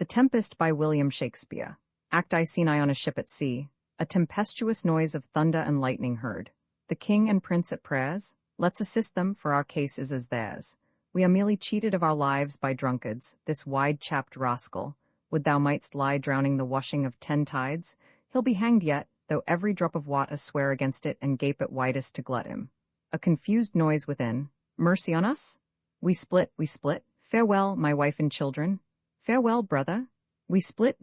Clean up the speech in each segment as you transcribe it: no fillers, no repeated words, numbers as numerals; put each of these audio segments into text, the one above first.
The Tempest by William Shakespeare. Act I seen I on a ship at sea, a tempestuous noise of thunder and lightning heard. The king and prince at prayers, let's assist them, for our case is as theirs. We are merely cheated of our lives by drunkards, this wide-chapped rascal. Would thou mightst lie drowning the washing of 10 tides, he'll be hanged yet, though every drop of water swear against it and gape at widest to glut him. A confused noise within, mercy on us? We split, farewell, my wife and children. Farewell, brother. We split,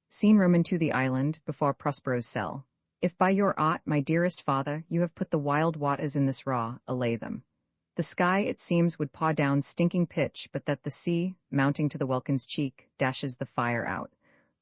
seen room into the island, before Prospero's cell. If by your art, my dearest father, you have put the wild waters in this raw, allay them. The sky, it seems, would paw down stinking pitch, but that the sea, mounting to the welkin's cheek, dashes the fire out.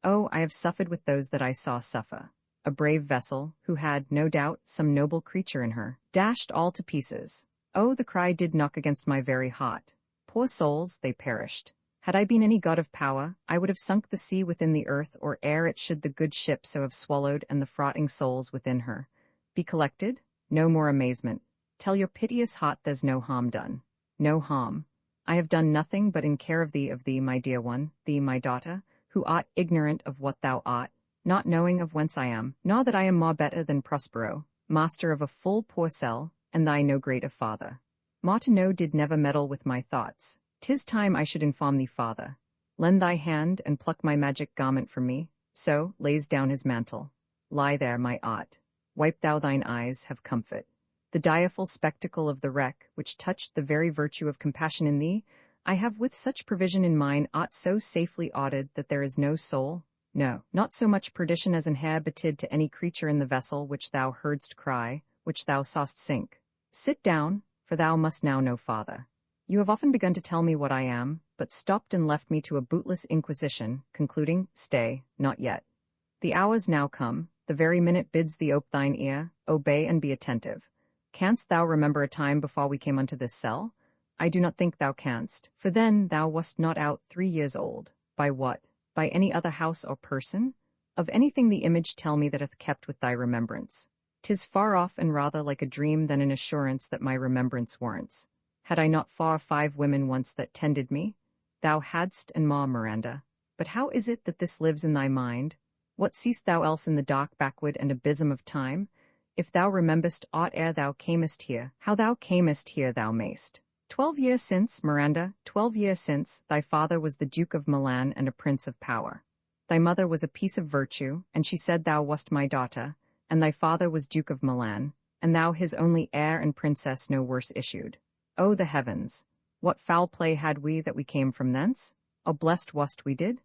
Oh, I have suffered with those that I saw suffer. A brave vessel, who had, no doubt, some noble creature in her, dashed all to pieces. Oh, the cry did knock against my very heart. Poor souls, they perished. Had I been any god of power, I would have sunk the sea within the earth, or ere it should the good ship so have swallowed and the frotting souls within her. Be collected? No more amazement. Tell your piteous heart there's no harm done. No harm. I have done nothing but in care of thee, my dear one, thee, my daughter, who art ignorant of what thou art, not knowing of whence I am, nor that I am more better than Prospero, master of a full poor cell, and thy no greater father. Martineau did never meddle with my thoughts. 'Tis time I should inform thee, father. Lend thy hand and pluck my magic garment from me. So lays down his mantle. Lie there, my art. Wipe thou thine eyes, have comfort. The direful spectacle of the wreck, which touched the very virtue of compassion in thee, I have with such provision in mine ought so safely aughted that there is no soul, no, not so much perdition as an hair betid to any creature in the vessel which thou heardst cry, which thou saw'st sink. Sit down, for thou must now know, father. You have often begun to tell me what I am, but stopped and left me to a bootless inquisition, concluding, stay, not yet. The hour's now come, the very minute bids thee ope thine ear, obey and be attentive. Canst thou remember a time before we came unto this cell? I do not think thou canst, for then thou wast not out 3 years old. By what? By any other house or person? Of anything the image tell me that hath kept with thy remembrance. 'Tis far off and rather like a dream than an assurance that my remembrance warrants. Had I not 4 or 5 women once that tended me? Thou hadst and more, Miranda. But how is it that this lives in thy mind? What seest thou else in the dark backward and abysm of time? If thou rememberest aught ere thou camest here, how thou camest here thou mayst. 12 years since, Miranda, 12 years since, thy father was the Duke of Milan and a prince of power. Thy mother was a piece of virtue, and she said thou wast my daughter, and thy father was Duke of Milan, and thou his only heir and princess no worse issued. Oh, the heavens! What foul play had we that we came from thence? Oh, blessed wast we did?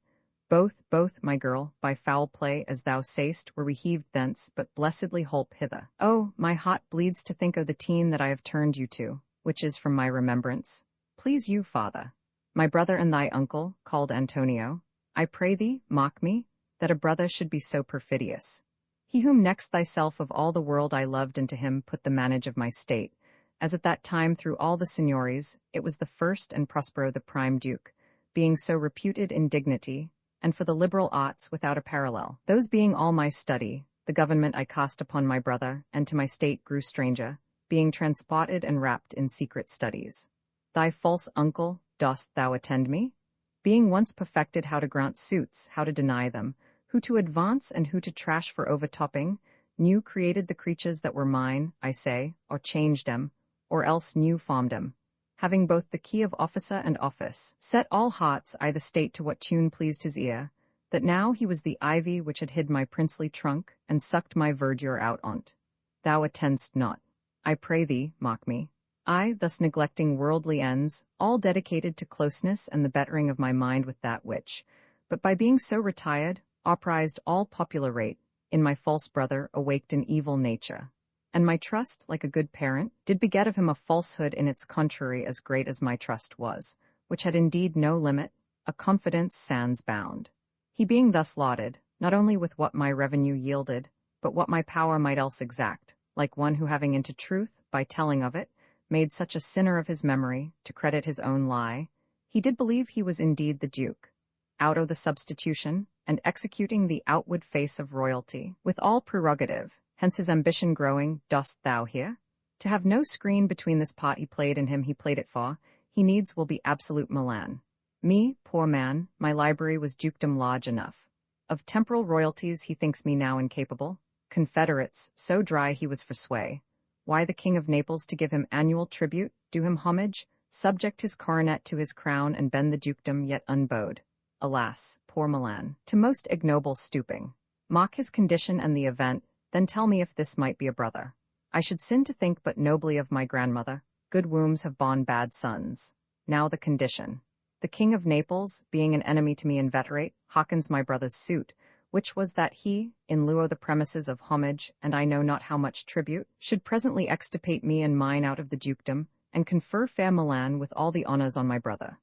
Both, my girl, by foul play, as thou say'st, were we heaved thence, but blessedly holp hither. Oh, my heart bleeds to think of the teen that I have turned you to, which is from my remembrance. Please you, father. My brother and thy uncle, called Antonio, I pray thee, mock me, that a brother should be so perfidious. He whom next thyself of all the world I loved, and to him put the manage of my state, as at that time through all the signories, it was the first and Prospero the prime duke, being so reputed in dignity, and for the liberal arts without a parallel. Those being all my study, the government I cast upon my brother, and to my state grew stranger, being transported and wrapped in secret studies. Thy false uncle, dost thou attend me? Being once perfected how to grant suits, how to deny them, who to advance and who to trash for overtopping, new created the creatures that were mine, I say, or changed them, or else new formed them, having both the key of officer and office, set all hearts I the state to what tune pleased his ear, that now he was the ivy which had hid my princely trunk, and sucked my verdure out on't. Thou attend'st not. I pray thee, mock me. I, thus neglecting worldly ends, all dedicated to closeness and the bettering of my mind with that which, but by being so retired, opprised all popular rate, in my false brother awaked an evil nature. And my trust, like a good parent, did beget of him a falsehood in its contrary as great as my trust was, which had indeed no limit, a confidence sans bound. He being thus lauded, not only with what my revenue yielded, but what my power might else exact, like one who having into truth, by telling of it, made such a sinner of his memory, to credit his own lie, he did believe he was indeed the Duke. Out of the substitution, and executing the outward face of royalty, with all prerogative, hence his ambition growing, dost thou hear? To have no screen between this part he played and him he played it for, he needs will be absolute Milan. Me, poor man, my library was dukedom large enough. Of temporal royalties he thinks me now incapable. Confederates, so dry he was for sway. Why the King of Naples to give him annual tribute, do him homage, subject his coronet to his crown and bend the dukedom yet unbowed. Alas, poor Milan, to most ignoble stooping. Mock his condition and the event, then tell me if this might be a brother. I should sin to think but nobly of my grandmother. Good wombs have borne bad sons. Now the condition. The King of Naples, being an enemy to me inveterate, hearkens my brother's suit, which was that he, in lieu of the premises of homage, and I know not how much tribute, should presently extirpate me and mine out of the dukedom, and confer fair Milan with all the honours on my brother.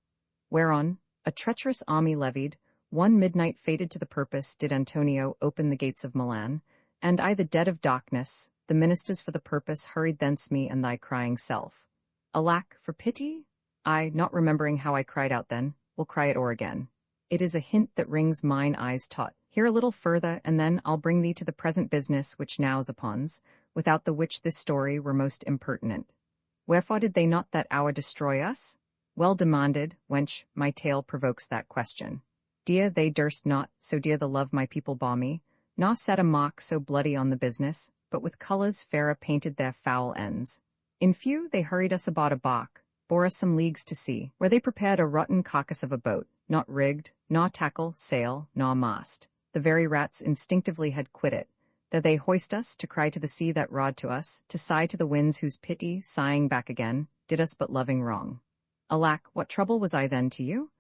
Whereon, a treacherous army levied, one midnight fated to the purpose did Antonio open the gates of Milan, and I the dead of darkness, the ministers for the purpose hurried thence me and thy crying self. Alack, for pity? I, not remembering how I cried out then, will cry it o'er again. It is a hint that rings mine eyes taut. Hear a little further, and then I'll bring thee to the present business which now's upon's, without the which this story were most impertinent. Wherefore did they not that hour destroy us? Well demanded, wench, my tale provokes that question. Dear they durst not, so dear the love my people bore me, nor set a mock so bloody on the business, but with colours fairer painted their foul ends. In few they hurried us about a bark, bore us some leagues to sea, where they prepared a rotten carcass of a boat, not rigged, nor tackle, sail, nor mast. The very rats instinctively had quit it. There they hoist us, to cry to the sea that rod to us, to sigh to the winds whose pity, sighing back again, did us but loving wrong. Alack, what trouble was I then to you?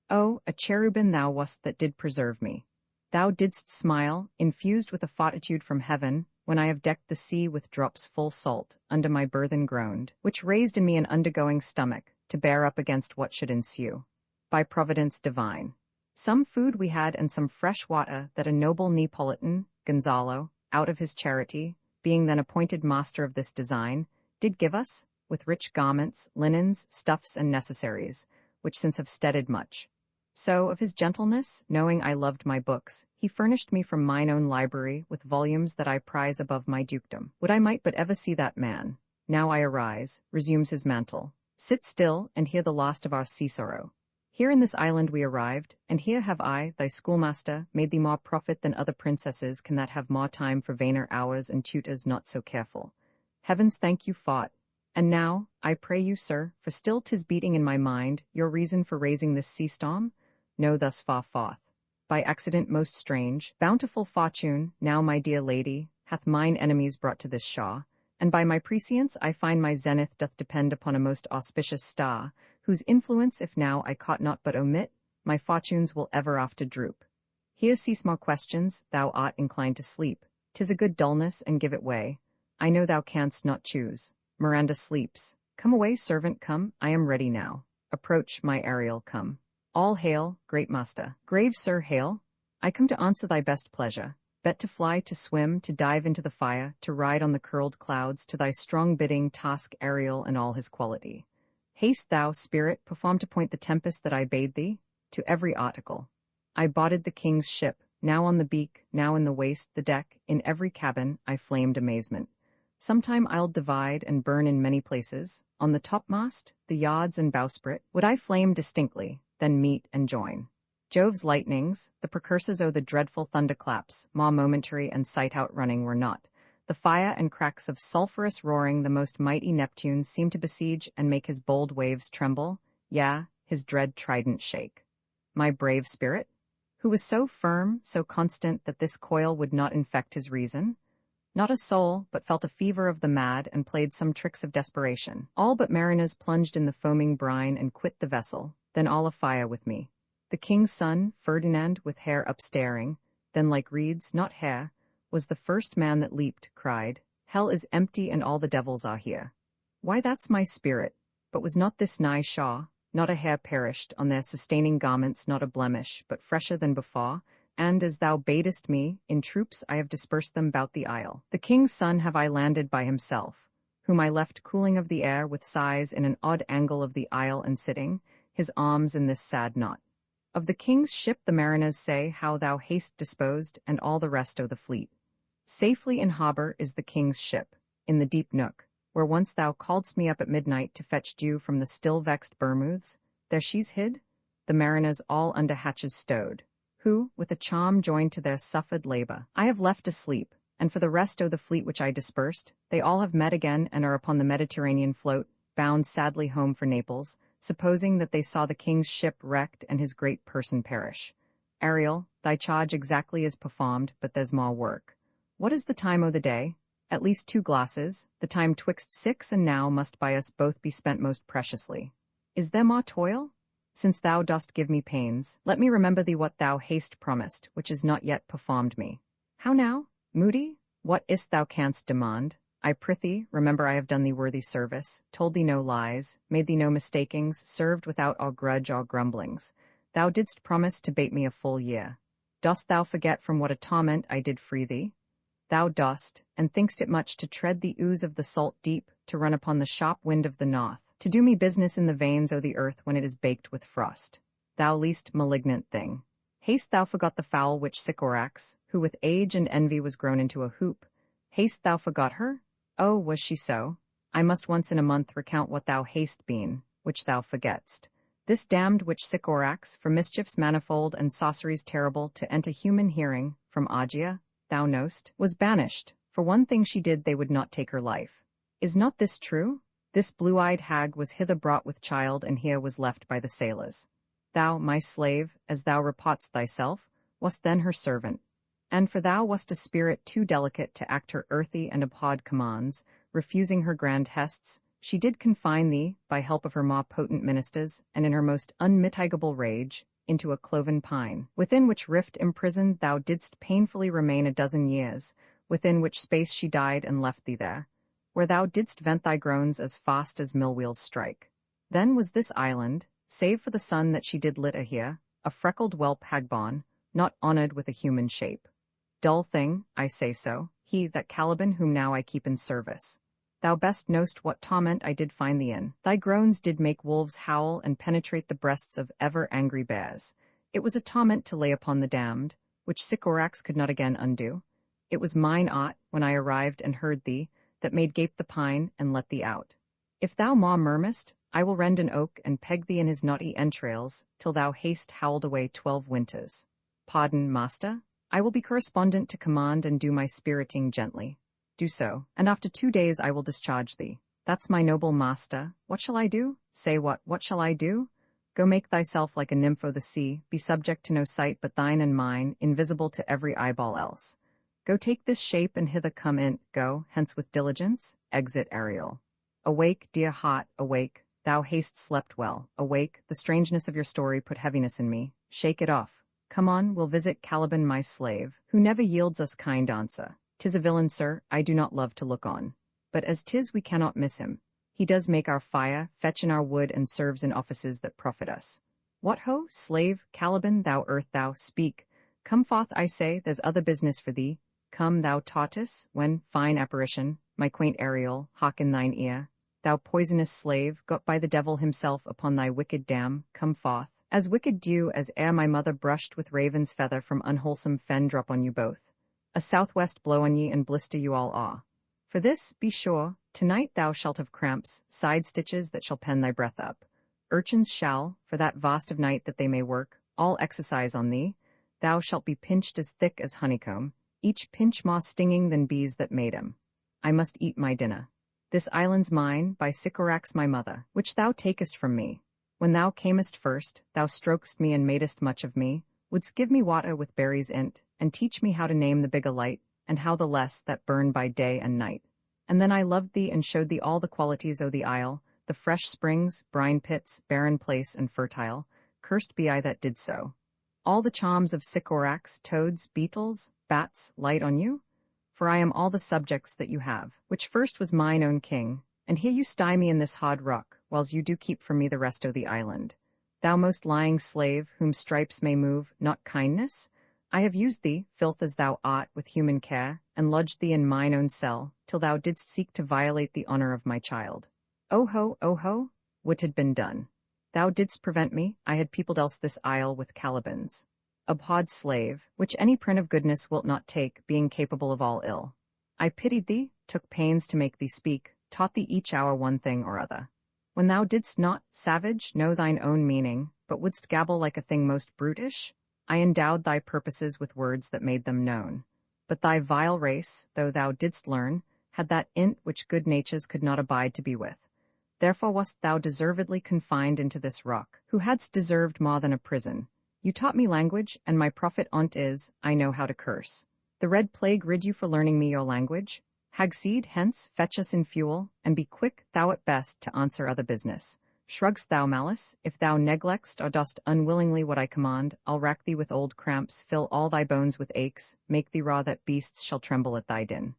Oh, a cherubin thou wast that did preserve me. Thou didst smile, infused with a fortitude from heaven, when I have decked the sea with drops full salt, under my burthen groaned, which raised in me an undergoing stomach, to bear up against what should ensue. By providence divine. Some food we had and some fresh water that a noble Neapolitan, Gonzalo, out of his charity, being then appointed master of this design, did give us, with rich garments, linens, stuffs, and necessaries, which since have steaded much. So, of his gentleness, knowing I loved my books, he furnished me from mine own library with volumes that I prize above my dukedom. Would I might but ever see that man. Now I arise, resumes his mantle. Sit still, and hear the last of our sea sorrow. Here in this island we arrived, and here have I, thy schoolmaster, made thee more profit than other princesses can that have more time for vainer hours and tutors not so careful. Heavens thank you fought. And now, I pray you, sir, for still 'tis beating in my mind, your reason for raising this sea storm? No, thus far forth. By accident most strange, bountiful fortune, now my dear lady, hath mine enemies brought to this shaw, and by my prescience I find my zenith doth depend upon a most auspicious star, whose influence if now I caught not but omit, my fortunes will ever after droop. Here cease more questions, thou art inclined to sleep. 'Tis a good dullness, and give it way. I know thou canst not choose. Miranda sleeps. Come away, servant, come, I am ready now. Approach, my Ariel, come. All hail, great master. Grave sir, hail. I come to answer thy best pleasure. Bet to fly, to swim, to dive into the fire, to ride on the curled clouds, to thy strong bidding task Ariel and all his quality. Haste thou, spirit, perform to point the tempest that I bade thee, to every article. I boarded the king's ship, now on the beak, now in the waist, the deck, in every cabin, I flamed amazement. Sometime I'll divide and burn in many places, on the topmast, the yards and bowsprit, would I flame distinctly, then meet and join. Jove's lightnings, the precursors o' the dreadful thunderclaps, more momentary and sight outrunning were not. The fire and cracks of sulphurous roaring the most mighty Neptune seem to besiege and make his bold waves tremble, yea, his dread trident shake. My brave spirit, who was so firm, so constant that this coil would not infect his reason, not a soul but felt a fever of the mad and played some tricks of desperation. All but mariners plunged in the foaming brine and quit the vessel, then all afire with me. The king's son, Ferdinand, with hair upstaring, then like reeds, not hair, was the first man that leaped, cried, Hell is empty and all the devils are here. Why, that's my spirit. But was not this nigh Shaw? Not a hair perished, on their sustaining garments not a blemish, but fresher than before, and as thou badest me, in troops I have dispersed them bout the isle. The king's son have I landed by himself, whom I left cooling of the air with sighs in an odd angle of the isle and sitting, his arms in this sad knot. Of the king's ship the mariners say how thou hast disposed, and all the rest o' the fleet. Safely in harbour is the king's ship, in the deep nook, where once thou calledst me up at midnight to fetch dew from the still-vexed Bermuths. There she's hid, the mariners all under hatches stowed, who, with a charm joined to their suffered labor, I have left asleep, and for the rest o' the fleet which I dispersed, they all have met again and are upon the Mediterranean float, bound sadly home for Naples, supposing that they saw the king's ship wrecked and his great person perish. Ariel, thy charge exactly is performed, but there's more work. What is the time o' the day? At least 2 glasses, the time 'twixt 6 and now must by us both be spent most preciously. Is there more toil? Since thou dost give me pains, let me remember thee what thou hast promised, which is not yet performed me. How now, Moody? What is't thou canst demand? I prithee, remember I have done thee worthy service, told thee no lies, made thee no mistakings, served without all grudge or grumblings. Thou didst promise to bate me a full year. Dost thou forget from what a torment I did free thee? Thou dost, and think'st it much to tread the ooze of the salt deep, to run upon the sharp wind of the north, to do me business in the veins o' the earth when it is baked with frost. Thou least malignant thing. Hast thou forgot the fowl which Sycorax, who with age and envy was grown into a hoop? Hast thou forgot her? Oh, was she so? I must once in a month recount what thou hast been, which thou forget'st. This damned witch Sycorax, for mischiefs manifold and sorceries terrible to enter human hearing, from Agia, thou know'st, was banished. For one thing she did they would not take her life. Is not this true? This blue-eyed hag was hither brought with child and here was left by the sailors. Thou, my slave, as thou repot'st thyself, wast then her servant. And for thou wast a spirit too delicate to act her earthy and abhorred commands, refusing her grand hests, she did confine thee, by help of her more potent ministers, and in her most unmitigable rage, into a cloven pine, within which rift imprisoned thou didst painfully remain a dozen years, within which space she died and left thee there, where thou didst vent thy groans as fast as mill-wheels strike. Then was this island, save for the sun that she did lit here, a freckled whelp hagborn, not honoured with a human shape. Dull thing, I say so, he that Caliban whom now I keep in service. Thou best know'st what torment I did find thee in. Thy groans did make wolves howl and penetrate the breasts of ever-angry bears. It was a torment to lay upon the damned, which Sycorax could not again undo. It was mine art, when I arrived and heard thee, that made gape the pine and let thee out. If thou more murmurest, I will rend an oak and peg thee in his knotty entrails, till thou hast howled away 12 winters. Pardon, master? I will be correspondent to command and do my spiriting gently. Do so, and after 2 days I will discharge thee. That's my noble master. What shall I do? Say what shall I do? Go make thyself like a nymph o' the sea, be subject to no sight but thine and mine, invisible to every eyeball else. Go take this shape and hither come in, go, hence with diligence, exit Ariel. Awake, dear heart, awake, thou hast slept well, awake, the strangeness of your story put heaviness in me, shake it off. Come on, we'll visit Caliban my slave, who never yields us kind answer. 'Tis a villain, sir, I do not love to look on. But as 'tis we cannot miss him. He does make our fire, fetch in our wood, and serves in offices that profit us. What ho, slave, Caliban, thou earth thou, speak. Come forth, I say, there's other business for thee. Come, thou tortoise, when, fine apparition, my quaint Ariel, hawk in thine ear. Thou poisonous slave, got by the devil himself upon thy wicked dam, come forth. As wicked dew as ere my mother brushed with raven's feather from unwholesome fen drop on you both. A southwest blow on ye and blister you all awe. For this, be sure, tonight thou shalt have cramps, side stitches that shall pen thy breath up. Urchins shall, for that vast of night that they may work, all exercise on thee. Thou shalt be pinched as thick as honeycomb, each pinch more stinging than bees that made 'em. I must eat my dinner. This island's mine, by Sycorax my mother, which thou takest from me. When thou camest first, thou strokest me and madest much of me, wouldst give me water with berries in't, and teach me how to name the bigger light, and how the less that burn by day and night. And then I loved thee and showed thee all the qualities o' the isle, the fresh springs, brine pits, barren place, and fertile. Cursed be I that did so. All the charms of Sycorax, toads, beetles, bats, light on you? For I am all the subjects that you have, which first was mine own king, and here you sty me in this hard rock, whiles you do keep from me the rest o' the island. Thou most lying slave, whom stripes may move, not kindness? I have used thee, filth as thou art, with human care, and lodged thee in mine own cell, till thou didst seek to violate the honor of my child. Oh ho, what had been done? Thou didst prevent me, I had peopled else this isle with Calibans. Abhorred slave, which any print of goodness wilt not take, being capable of all ill. I pitied thee, took pains to make thee speak, taught thee each hour one thing or other. When thou didst not, savage, know thine own meaning, but wouldst gabble like a thing most brutish, I endowed thy purposes with words that made them known. But thy vile race, though thou didst learn, had that int which good natures could not abide to be with. Therefore wast thou deservedly confined into this rock, who hadst deserved more than a prison. You taught me language, and my profit on't is, I know how to curse. The red plague rid you for learning me your language. Hagseed, hence, fetch us in fuel, and be quick, thou at best, to answer other business. Shrugg'st thou malice? If thou neglect'st or dost unwillingly what I command, I'll rack thee with old cramps, fill all thy bones with aches, make thee raw that beasts shall tremble at thy din.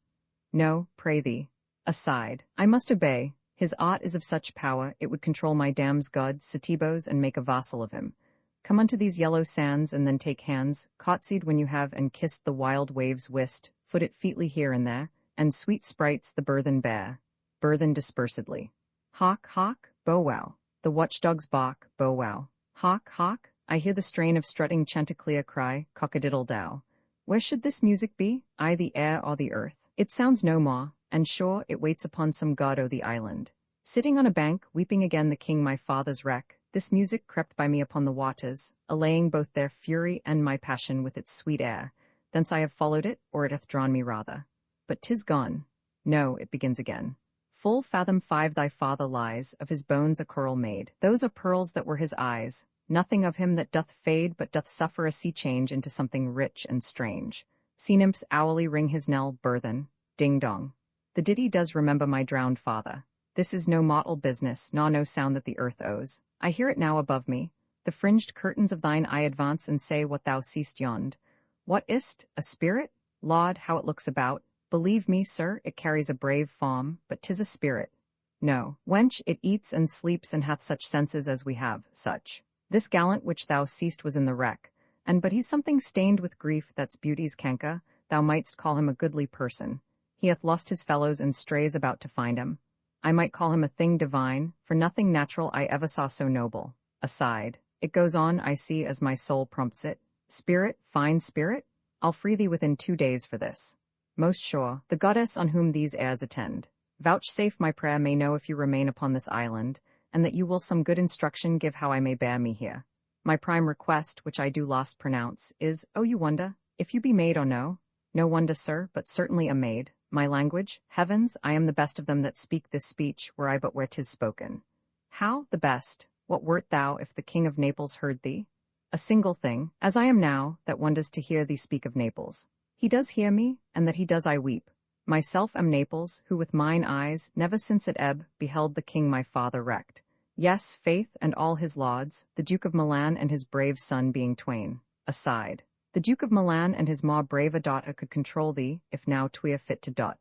No, pray thee. Aside. I must obey. His art is of such power, it would control my dam's god, Setebos, and make a vassal of him. Come unto these yellow sands, and then take hands, cotsied when you have, and kissed the wild waves whist, foot it featly here and there, and sweet sprites the burthen bear. Burthen dispersedly. Hawk, hawk, bow wow. The watchdog's bark, bow wow. Hawk, hawk, I hear the strain of strutting chanticleer cry, cock-a-diddle-dow. Where should this music be, I the air or the earth? It sounds no more, and sure it waits upon some god o' the island. Sitting on a bank, weeping again the king my father's wreck, this music crept by me upon the waters, allaying both their fury and my passion with its sweet air. Thence I have followed it, or it hath drawn me rather. But 'tis gone. No, it begins again. Full fathom 5 thy father lies, of his bones a coral made. Those are pearls that were his eyes. Nothing of him that doth fade, but doth suffer a sea change into something rich and strange. Sea nymphs hourly ring his knell, burthen, ding-dong. The ditty does remember my drowned father. This is no mortal business, nor no sound that the earth owes. I hear it now above me. The fringed curtains of thine eye advance and say what thou seest yond. What is't? A spirit? Laud, how it looks about. Believe me, sir, it carries a brave form, but 'tis a spirit. No, wench, it eats and sleeps and hath such senses as we have, such. This gallant which thou seest was in the wreck, and but he's something stained with grief that's beauty's canker, thou mightst call him a goodly person. He hath lost his fellows and strays about to find him. I might call him a thing divine, for nothing natural I ever saw so noble. Aside, it goes on, I see, as my soul prompts it. Spirit, fine spirit, I'll free thee within 2 days for this. Most sure, the goddess on whom these airs attend. Vouchsafe my prayer may know if you remain upon this island, and that you will some good instruction give how I may bear me here. My prime request, which I do last pronounce, is, oh you wonder, if you be maid or no? No wonder, sir, but certainly a maid. My language, heavens, I am the best of them that speak this speech, were I but where 'tis spoken. How, the best? What wert thou if the king of Naples heard thee? A single thing, as I am now, that wonders to hear thee speak of Naples. He does hear me, and that he does I weep. Myself am Naples, who with mine eyes, never since at ebb, beheld the king my father wrecked. Yes, faith, and all his lauds, the Duke of Milan and his brave son being twain. Aside. The Duke of Milan and his more brave a daughter could control thee, if now twere fit to dot.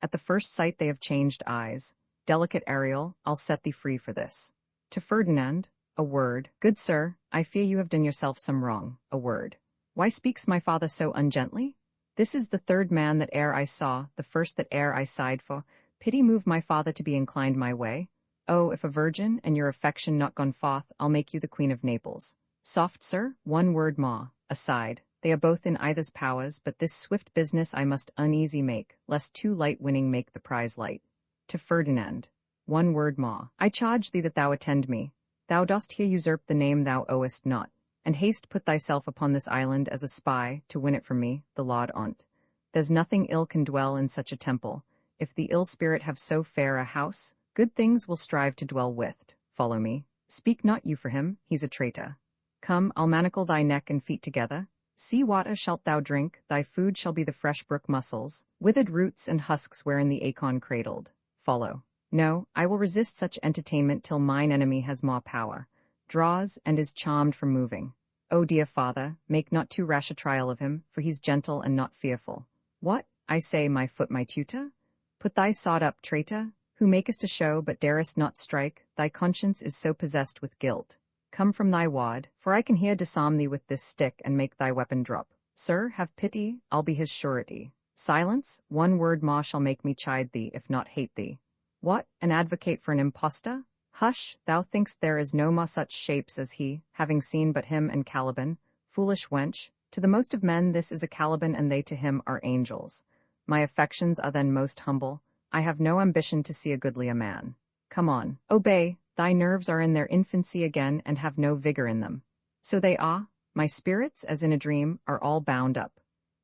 At the first sight they have changed eyes. Delicate Ariel, I'll set thee free for this. To Ferdinand, a word. Good sir, I fear you have done yourself some wrong. A word. Why speaks my father so ungently? This is the 3rd man that e'er I saw, the first that e'er I sighed for. Pity move my father to be inclined my way. Oh, if a virgin, and your affection not gone forth, I'll make you the Queen of Naples. Soft, sir, 1 word more. Aside. They are both in either's powers, but this swift business I must uneasy make, lest too light winning make the prize light. To Ferdinand. 1 word more. I charge thee that thou attend me. Thou dost here usurp the name thou owest not, and haste put thyself upon this island as a spy, to win it from me, the laud on't. There's nothing ill can dwell in such a temple. If the ill spirit have so fair a house, good things will strive to dwell with't. Follow me. Speak not you for him, he's a traitor. Come, I'll manacle thy neck and feet together. Sea water shalt thou drink, thy food shall be the fresh brook mussels, withered roots and husks wherein the acorn cradled. Follow. No, I will resist such entertainment till mine enemy has more power, draws, and is charmed from moving. O dear father, make not too rash a trial of him, for he's gentle and not fearful. What, I say, my foot my tutor? Put thy sword up, traitor, who makest a show but darest not strike, thy conscience is so possessed with guilt. Come from thy wad, for I can here disarm thee with this stick and make thy weapon drop. Sir, have pity, I'll be his surety. Silence, 1 word more shall make me chide thee, if not hate thee. What, an advocate for an impostor? Hush, thou think'st there is no more such shapes as he, having seen but him and Caliban. Foolish wench, to the most of men this is a Caliban and they to him are angels. My affections are then most humble. I have no ambition to see a goodlier man. Come on, obey, Thy nerves are in their infancy again and have no vigor in them. So they are, my spirits, as in a dream, are all bound up.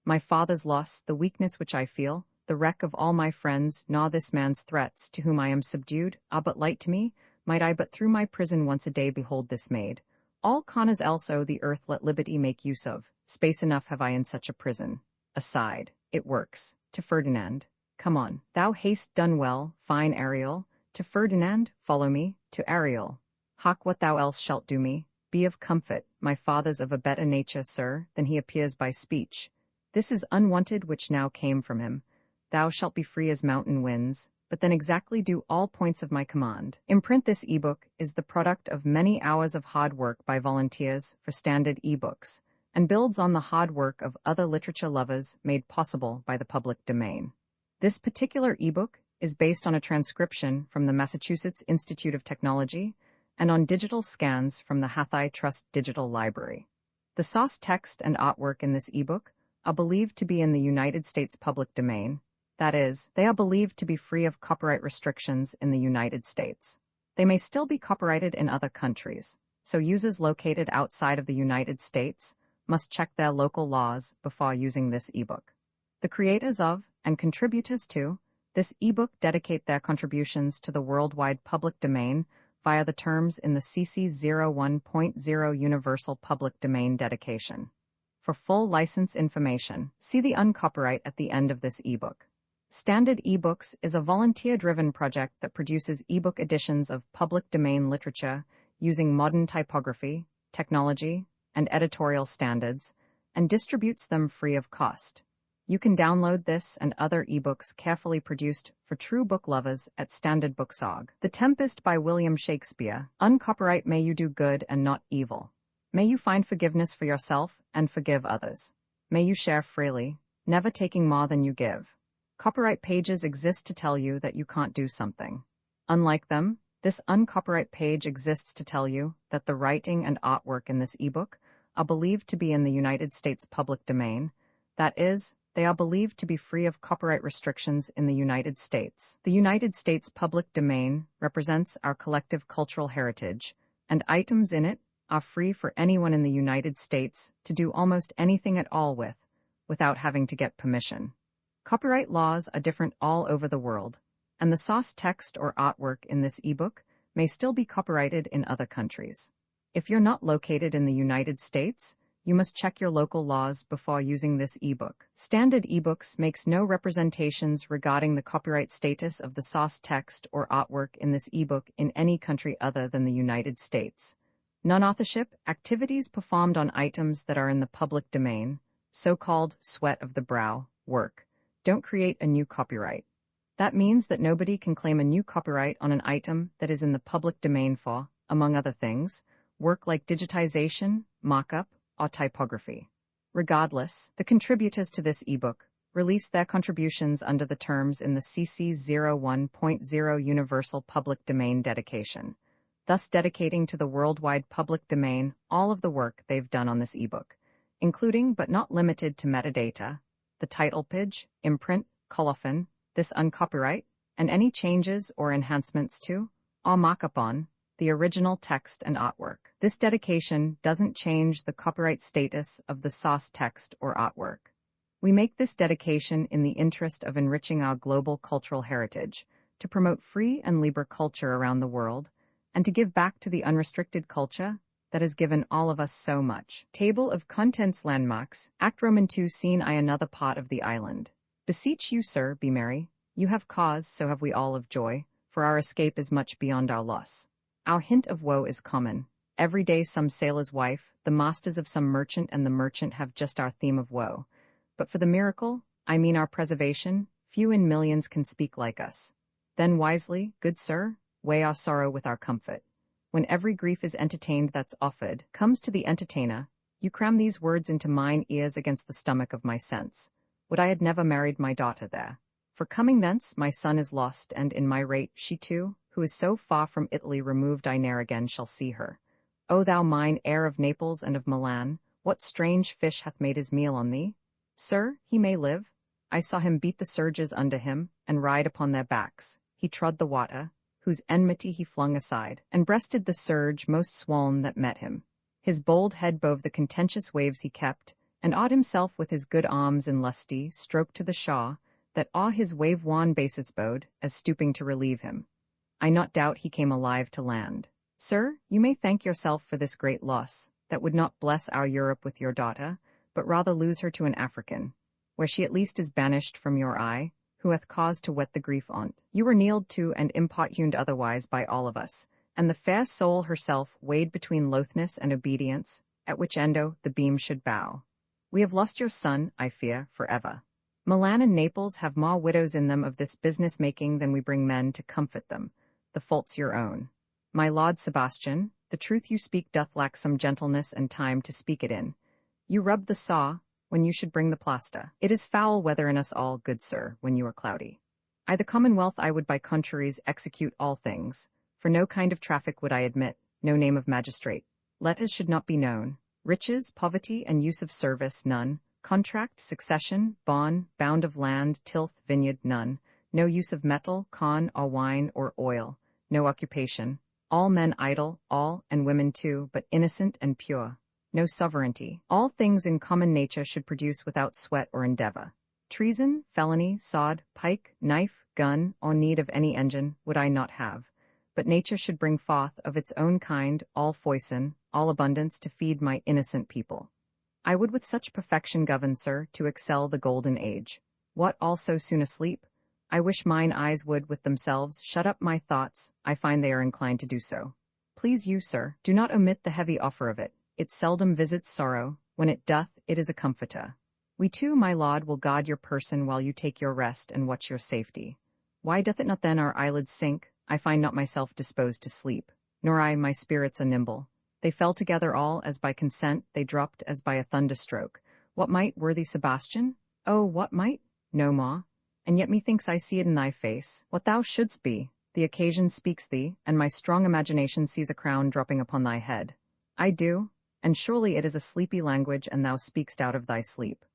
My father's loss, the weakness which I feel, the wreck of all my friends, nor this man's threats, to whom I am subdued, are but light to me. Might I but through my prison once a day behold this maid. All corners also the earth let liberty make use of, space enough have I in such a prison. Aside, it works. To Ferdinand. Come on, thou hast done well, fine Ariel. To Ferdinand, follow me. To Ariel. Hark what thou else shalt do me. Be of comfort, my father's of a better nature, sir, than he appears by speech. This is unwanted which now came from him. Thou shalt be free as mountain winds, but then exactly do all points of my command. Imprint this ebook is the product of many hours of hard work by volunteers for standard ebooks, and builds on the hard work of other literature lovers made possible by the public domain. This particular ebook is based on a transcription from the Massachusetts Institute of Technology and on digital scans from the Hathai Trust Digital Library. The source text and artwork in this ebook are believed to be in the United States public domain. That is, they are believed to be free of copyright restrictions in the United States. They may still be copyrighted in other countries, so users located outside of the United States must check their local laws before using this ebook. The creators of, and contributors to, this ebook dedicate their contributions to the worldwide public domain via the terms in the CC 01.0 Universal Public Domain Dedication. For full license information, see the uncopyright at the end of this ebook. Standard eBooks is a volunteer-driven project that produces ebook editions of public domain literature using modern typography, technology, and editorial standards, and distributes them free of cost. You can download this and other ebooks carefully produced for true book lovers at Standard Books.org. The Tempest by William Shakespeare. Uncopyright. May you do good and not evil. May you find forgiveness for yourself and forgive others. May you share freely, never taking more than you give. Copyright pages exist to tell you that you can't do something. Unlike them, this uncopyright page exists to tell you that the writing and artwork in this ebook are believed to be in the United States public domain. That is, they are believed to be free of copyright restrictions in the United States. The United States public domain represents our collective cultural heritage, and items in it are free for anyone in the United States to do almost anything at all with, without having to get permission. Copyright laws are different all over the world, and the source text or artwork in this ebook may still be copyrighted in other countries. If you're not located in the United States, you must check your local laws before using this ebook. Standard ebooks makes no representations regarding the copyright status of the source text or artwork in this ebook in any country other than the United States. Non-authorship activities performed on items that are in the public domain, so-called sweat of the brow, work, don't create a new copyright. That means that nobody can claim a new copyright on an item that is in the public domain for, among other things, work like digitization, mock-up, or typography. Regardless, the contributors to this ebook release their contributions under the terms in the CC 01.0 Universal Public Domain Dedication, thus dedicating to the worldwide public domain all of the work they've done on this ebook, including but not limited to metadata, the title page, imprint, colophon, this uncopyright, and any changes or enhancements to, or mock-up on, the original text and artwork. This dedication doesn't change the copyright status of the source text or artwork. We make this dedication in the interest of enriching our global cultural heritage, to promote free and libre culture around the world, and to give back to the unrestricted culture that has given all of us so much. Table of Contents Landmarks. Act Roman 2 Scene I Another part of the island. Beseech you, sir, be merry. You have cause, so have we all of joy, for our escape is much beyond our loss. Our hint of woe is common. Every day some sailor's wife, the masters of some merchant and the merchant have just our theme of woe. But for the miracle, I mean our preservation, few in millions can speak like us. Then wisely, good sir, weigh our sorrow with our comfort. When every grief is entertained that's offered, comes to the entertainer, you cram these words into mine ears against the stomach of my sense. Would I had never married my daughter there. For coming thence my son is lost, and in my rate she too, who is so far from Italy removed I ne'er again shall see her. O thou mine heir of Naples and of Milan, what strange fish hath made his meal on thee? Sir, he may live. I saw him beat the surges under him, and ride upon their backs. He trod the water, whose enmity he flung aside, and breasted the surge most swoln that met him. His bold head bove the contentious waves he kept, and awed himself with his good arms in lusty stroke to the shaw, that awe his wave-wan basis bode, as stooping to relieve him. I not doubt he came alive to land. Sir, you may thank yourself for this great loss, that would not bless our Europe with your daughter, but rather lose her to an African, where she at least is banished from your eye, who hath cause to wet the grief on't. You were kneeled to and importuned otherwise by all of us, and the fair soul herself weighed between lothness and obedience, at which endo the beam should bow. We have lost your son, I fear, forever. Milan and Naples have more widows in them of this business-making than we bring men to comfort them. The fault's your own. My Lord Sebastian, the truth you speak doth lack some gentleness and time to speak it in. You rub the saw, when you should bring the plaster. It is foul weather in us all, good sir, when you are cloudy. I the Commonwealth I would by contraries execute all things, for no kind of traffic would I admit, no name of magistrate. Letters should not be known. Riches, poverty, and use of service, none. Contract, succession, bond, bound of land, tilth, vineyard, none. No use of metal, corn, or wine, or oil. No occupation. All men idle, all, and women too, but innocent and pure. No sovereignty. All things in common nature should produce without sweat or endeavor. Treason, felony, sword, pike, knife, gun, or need of any engine, would I not have. But nature should bring forth of its own kind all foison, all abundance to feed my innocent people. I would with such perfection govern, sir, to excel the golden age. What, all so soon asleep? I wish mine eyes would with themselves shut up my thoughts, I find they are inclined to do so. Please you, sir, do not omit the heavy offer of it. It seldom visits sorrow, when it doth, it is a comforter. We too, my lord, will guard your person while you take your rest and watch your safety. Why doth it not then our eyelids sink? I find not myself disposed to sleep, nor I my spirits are nimble. They fell together all as by consent, they dropped as by a thunderstroke. What might, worthy Sebastian? Oh, what might? No more. And yet methinks I see it in thy face, what thou shouldst be. The occasion speaks thee, and my strong imagination sees a crown dropping upon thy head. I do, and surely it is a sleepy language, and thou speakst out of thy sleep.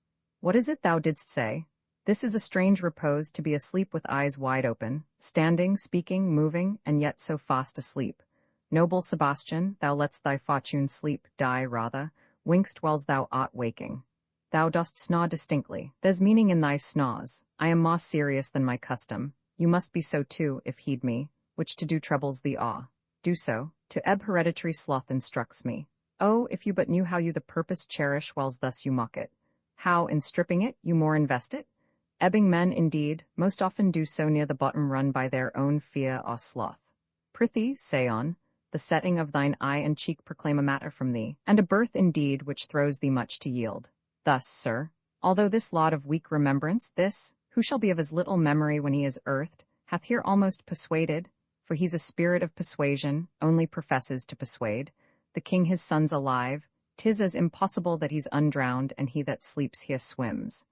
What is it thou didst say? This is a strange repose, to be asleep with eyes wide open, standing, speaking, moving, and yet so fast asleep. Noble Sebastian, thou lett'st thy fortune sleep, die rather, wink'st whiles thou art waking. Thou dost snore distinctly. There's meaning in thy snores. I am more serious than my custom. You must be so too, if heed me, which to do troubles thee awe. Do so. To ebb hereditary sloth instructs me. Oh, if you but knew how you the purpose cherish whiles thus you mock it. How, in stripping it, you more invest it? Ebbing men, indeed, most often do so near the bottom run by their own fear or sloth. Prithee, say on. The setting of thine eye and cheek proclaim a matter from thee, and a birth indeed which throws thee much to yield. Thus, sir, although this lot of weak remembrance, this, who shall be of as little memory when he is earthed, hath here almost persuaded, for he's a spirit of persuasion, only professes to persuade, the king his son's alive, 'tis as impossible that he's undrowned, and he that sleeps here swims.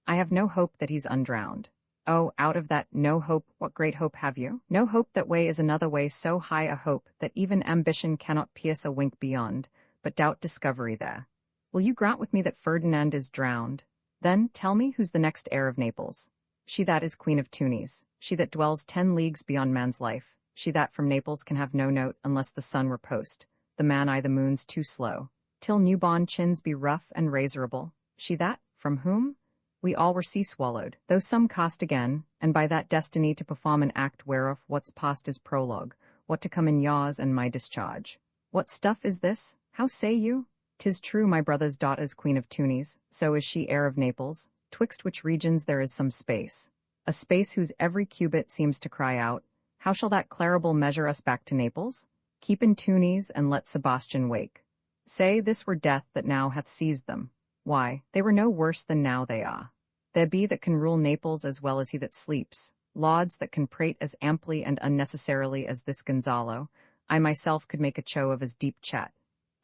I have no hope that he's undrowned. Oh, out of that no hope, what great hope have you? No hope that way is another way so high a hope that even ambition cannot pierce a wink beyond, but doubt discovery there. Will you grant with me that Ferdinand is drowned? Then tell me who's the next heir of Naples. She that is Queen of Tunis, she that dwells 10 leagues beyond man's life, she that from Naples can have no note unless the sun were post, the man the moon's too slow, till newborn chins be rough and razorable, she that, from whom we all were sea-swallowed, though some cast again, and by that destiny to perform an act whereof what's past is prologue, what to come in yours and my discharge. What stuff is this? How say you? 'Tis true my brother's daughter's Queen of Tunis, so is she heir of Naples, twixt which regions there is some space. A space whose every cubit seems to cry out, how shall that clarable measure us back to Naples? Keep in Tunis and let Sebastian wake. Say this were death that now hath seized them. Why, they were no worse than now they are. There be that can rule Naples as well as he that sleeps, lauds that can prate as amply and unnecessarily as this Gonzalo. I myself could make a show of as deep chat.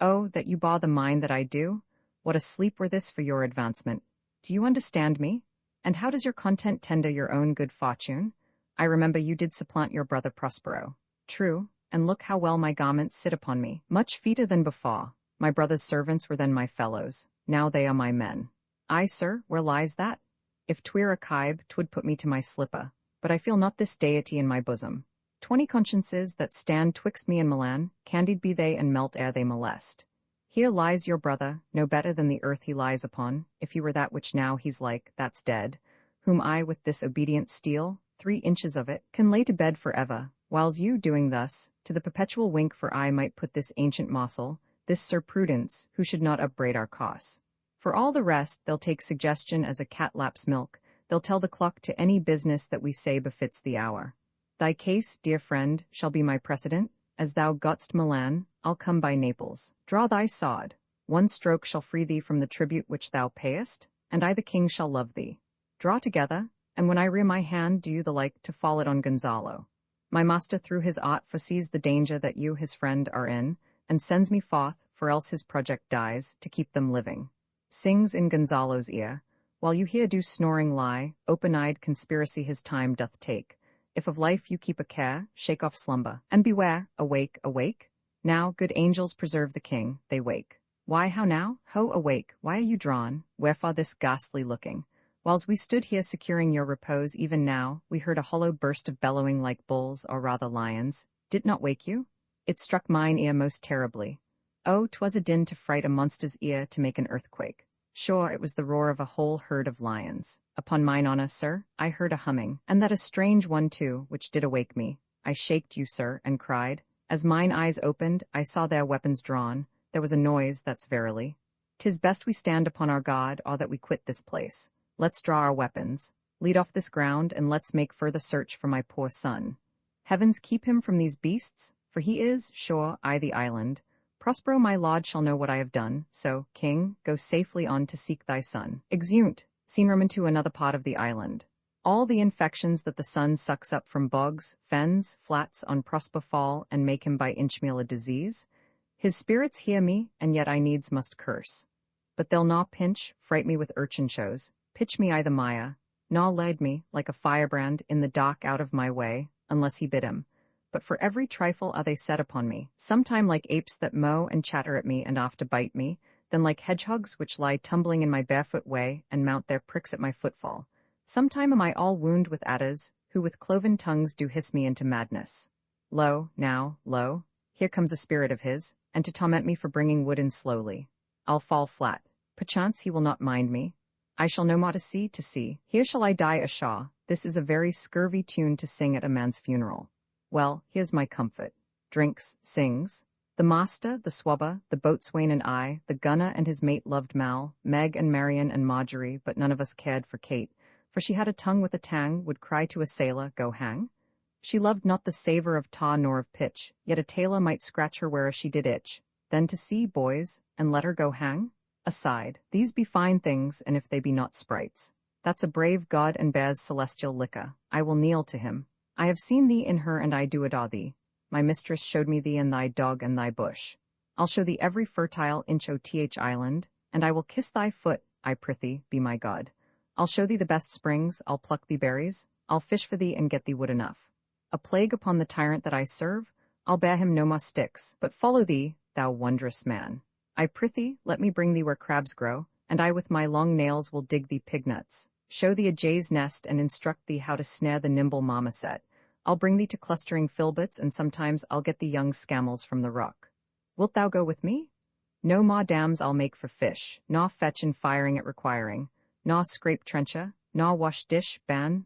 Oh, that you bar the mind that I do? What a sleep were this for your advancement. Do you understand me? And how does your content tender your own good fortune? I remember you did supplant your brother Prospero. True, and look how well my garments sit upon me, much feeter than before. My brother's servants were then my fellows, now they are my men. Ay, sir, where lies that? If 'twere a kibe, 'twould put me to my slipper, but I feel not this deity in my bosom. 20 consciences that stand twixt me and Milan, candied be they and melt ere they molest. Here lies your brother, no better than the earth he lies upon, if he were that which now he's like, that's dead, whom I with this obedient steel, 3 inches of it, can lay to bed for ever, whiles you, doing thus, to the perpetual wink for I might put this ancient morsel, this Sir Prudence, who should not upbraid our costs. For all the rest, they'll take suggestion as a cat laps milk, they'll tell the clock to any business that we say befits the hour. Thy case, dear friend, shall be my precedent, as thou gott'st Milan, I'll come by Naples. Draw thy sword, 1 stroke shall free thee from the tribute which thou payest, and I the king shall love thee. Draw together, and when I rear my hand do you the like to fall it on Gonzalo. My master through his art foresees the danger that you, his friend, are in, and sends me forth, for else his project dies, to keep them living. Sings in Gonzalo's ear, while you here do snoring lie, open-eyed conspiracy his time doth take. If of life you keep a care, shake off slumber, and beware, awake, awake. Now, good angels preserve the king, they wake. Why, how now? Ho, awake, why are you drawn? Wherefore this ghastly looking? Whiles we stood here securing your repose, even now, we heard a hollow burst of bellowing like bulls, or rather lions. Did not wake you? It struck mine ear most terribly. Oh, 'twas a din to fright a monster's ear to make an earthquake. Sure, it was the roar of a whole herd of lions. Upon mine honor, sir, I heard a humming, and that a strange one too, which did awake me. I shaked you, sir, and cried. As mine eyes opened, I saw their weapons drawn. There was a noise, that's verily. 'Tis best we stand upon our guard, or that we quit this place. Let's draw our weapons, lead off this ground, and let's make further search for my poor son. Heavens keep him from these beasts, for he is, sure, I the island. Prospero my lord shall know what I have done, so, king, go safely on to seek thy son. Exeunt, seen room into another part of the island. All the infections that the sun sucks up from bogs, fens, flats on Prosper fall, and make him by inchmeal a disease. His spirits hear me, and yet I needs must curse. But they'll naw pinch, fright me with urchin shows, pitch me I the mire, naw lead me, like a firebrand, in the dock out of my way, unless he bid him. But for every trifle are they set upon me, sometime like apes that mow and chatter at me and after bite me, then like hedgehogs which lie tumbling in my barefoot way and mount their pricks at my footfall. Sometime am I all wound with adders, who with cloven tongues do hiss me into madness. Lo, now, lo, here comes a spirit of his, and to torment me for bringing wood in slowly. I'll fall flat. Perchance he will not mind me. I shall no more to see. Here shall I die a shaw. This is a very scurvy tune to sing at a man's funeral. Well, here's my comfort. Drinks, sings. The master, the swabber, the boatswain and I, the gunner and his mate loved Mal, Meg and Marion and Marjorie, but none of us cared for Kate, for she had a tongue with a tang, would cry to a sailor, go hang. She loved not the savour of tar nor of pitch, yet a tailor might scratch her where she did itch. Then to sea, boys, and let her go hang? Aside, these be fine things, and if they be not sprites. That's a brave god and bears celestial liquor. I will kneel to him. I have seen thee in her, and I do adore thee. My mistress showed me thee and thy dog and thy bush. I'll show thee every fertile inch o' th island, and I will kiss thy foot, I prithee, be my god. I'll show thee the best springs, I'll pluck thee berries, I'll fish for thee and get thee wood enough. A plague upon the tyrant that I serve, I'll bear him no more sticks, but follow thee, thou wondrous man. I prithee, let me bring thee where crabs grow, and I with my long nails will dig thee pignuts. Show thee a jay's nest and instruct thee how to snare the nimble marmoset. I'll bring thee to clustering filberts, and sometimes I'll get thee young scammels from the rock. Wilt thou go with me? No more dams I'll make for fish, naw fetch and firing at requiring, naw scrape trencher, naw wash dish, ban,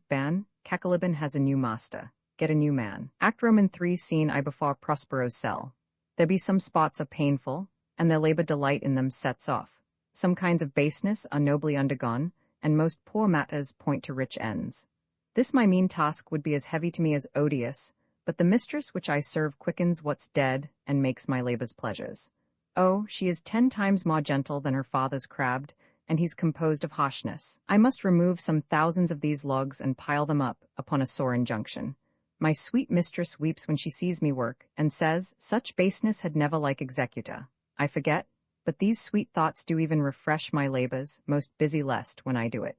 Cackalibin has a new master. Get a new man. Act Roman 3 scene I before Prospero's cell. There be some spots are painful, and their labor delight in them sets off. Some kinds of baseness are nobly undergone, and most poor matters point to rich ends. This my mean task would be as heavy to me as odious, but the mistress which I serve quickens what's dead, and makes my labors pleasures. Oh, she is 10 times more gentle than her father's crabbed, and he's composed of harshness. I must remove some thousands of these logs and pile them up upon a sore injunction. My sweet mistress weeps when she sees me work, and says, such baseness had never like executor. I forget, but these sweet thoughts do even refresh my labors, most busy lest when I do it.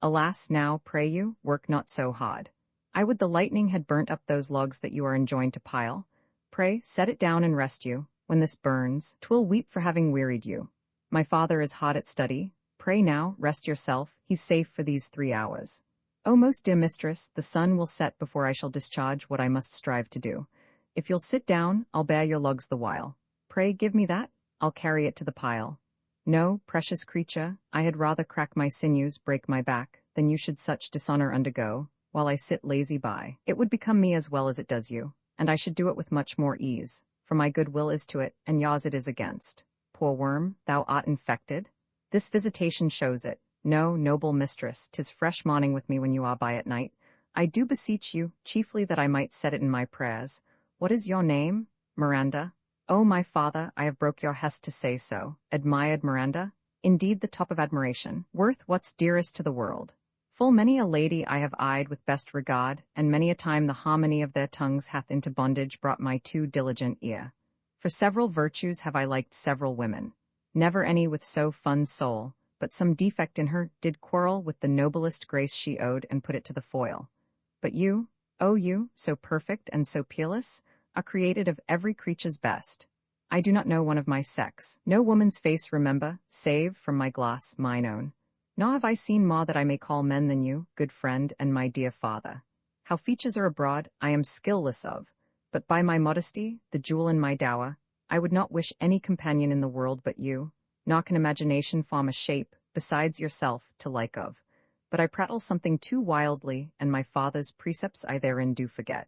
Alas, now, pray you, work not so hard. I would the lightning had burnt up those logs that you are enjoined to pile. Pray, set it down and rest you. When this burns, 'twill weep for having wearied you. My father is hot at study. Pray now, rest yourself, he's safe for these 3 hours. O most dear mistress, the sun will set before I shall discharge what I must strive to do. If you'll sit down, I'll bear your logs the while. Pray give me that, I'll carry it to the pile. No, precious creature, I had rather crack my sinews, break my back, than you should such dishonor undergo, while I sit lazy by. It would become me as well as it does you, and I should do it with much more ease, for my good will is to it, and yours it is against. Poor worm, thou art infected? This visitation shows it. No, noble mistress, 'tis fresh morning with me when you are by at night. I do beseech you, chiefly that I might set it in my prayers. What is your name? Miranda. Oh, my father, I have broke your hest to say so. Admired Miranda? Indeed the top of admiration, worth what's dearest to the world. Full many a lady I have eyed with best regard, and many a time the harmony of their tongues hath into bondage brought my too diligent ear. For several virtues have I liked several women, never any with so fun soul, but some defect in her did quarrel with the noblest grace she owed and put it to the foil. But you, oh you, so perfect and so peerless, are created of every creature's best. I do not know one of my sex, no woman's face remember, save from my glass mine own. Nor have I seen more that I may call men than you, good friend and my dear father. How features are abroad, I am skillless of, but by my modesty, the jewel in my dower, I would not wish any companion in the world but you, nor can imagination form a shape, besides yourself, to like of. But I prattle something too wildly, and my father's precepts I therein do forget.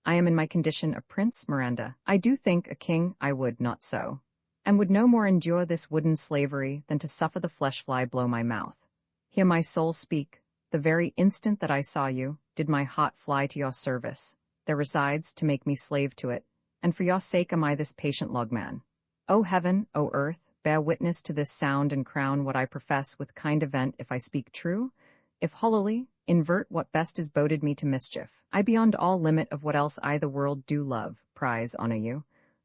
I am in my condition a prince, Miranda. I do think a king I would not so, and would no more endure this wooden slavery than to suffer the flesh-fly blow my mouth. Hear my soul speak. The very instant that I saw you, did my heart fly to your service. There resides, to make me slave to it, and for your sake am I this patient logman. O heaven, O earth, bear witness to this sound and crown what I profess with kind event if I speak true, if hollowly, invert what best is boded me to mischief. I beyond all limit of what else I the world do love, prize, honor you.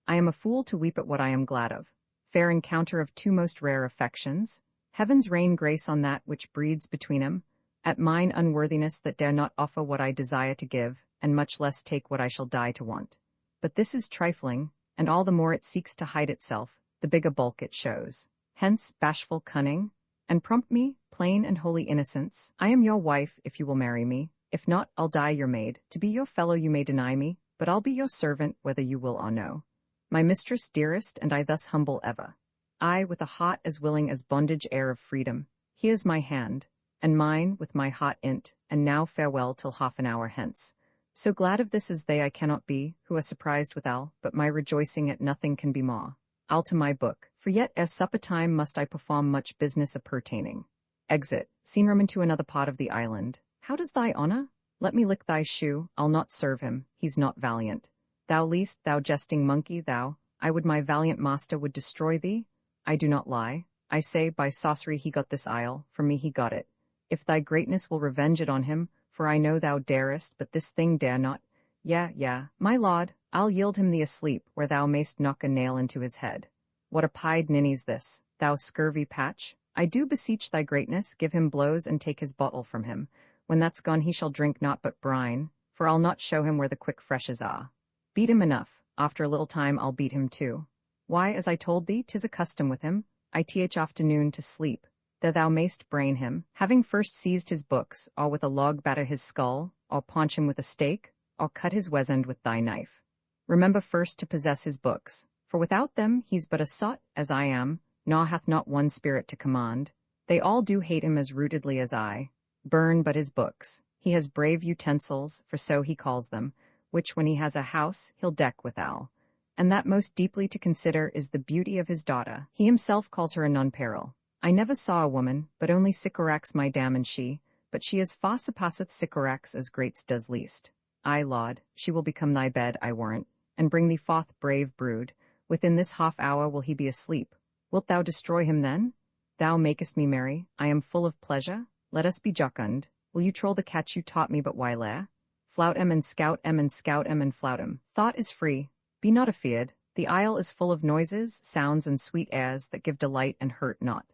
I am a fool to weep at what I am glad of. Fair encounter of two most rare affections. Heavens rain grace on that which breeds between 'em. At mine unworthiness that dare not offer what I desire to give, and much less take what I shall die to want. But this is trifling, and all the more it seeks to hide itself, the bigger bulk it shows. Hence, bashful cunning, and prompt me, plain and holy innocence. I am your wife, if you will marry me. If not, I'll die your maid. To be your fellow you may deny me, but I'll be your servant whether you will or no. My mistress dearest, and I thus humble ever. I, with a heart as willing as bondage air of freedom, here's my hand, and mine with my heart in't, and now farewell till half an hour hence. So glad of this as they I cannot be, who are surprised withal, but my rejoicing at nothing can be more. I'll to my book, for yet ere supper time must I perform much business appertaining. Exit. Scene room into another part of the island. How does thy honor? Let me lick thy shoe, I'll not serve him, he's not valiant. Thou least, thou jesting monkey, thou, I would my valiant master would destroy thee. I do not lie. I say, by sorcery he got this isle, from me he got it. If thy greatness will revenge it on him, for I know thou darest, but this thing dare not. Yeah, my lord, I'll yield him thee asleep, where thou mayst knock a nail into his head. What a pied ninny's this, thou scurvy patch? I do beseech thy greatness, give him blows and take his bottle from him. When that's gone he shall drink naught but brine, for I'll not show him where the quick freshes are. Beat him enough, after a little time I'll beat him too. Why, as I told thee, 'tis a custom with him, I th afternoon to sleep, there thou mayst brain him, having first seized his books, or with a log batter his skull, or paunch him with a stake, or cut his weasand with thy knife. Remember first to possess his books, for without them he's but a sot, as I am, nor hath not one spirit to command. They all do hate him as rootedly as I. Burn but his books. He has brave utensils, for so he calls them, which when he has a house he'll deck withal. And that most deeply to consider is the beauty of his daughter. He himself calls her a nonpareil. I never saw a woman, but only Sycorax my dam and she, but she as far surpasseth Sycorax as greats does least. Ay, Laud, she will become thy bed, I warrant, and bring thee forth brave brood. Within this half hour will he be asleep. Wilt thou destroy him then? Thou makest me merry, I am full of pleasure. Let us be jocund. Will you troll the catch you taught me but whilere? Flout em and scout em and scout em and flout em. Thought is free. Be not afeard. The isle is full of noises, sounds, and sweet airs that give delight and hurt not.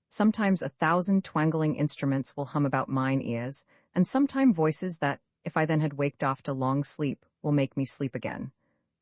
Sometimes 1,000 twangling instruments will hum about mine ears, and sometime voices that, if I then had waked oft a long sleep, will make me sleep again.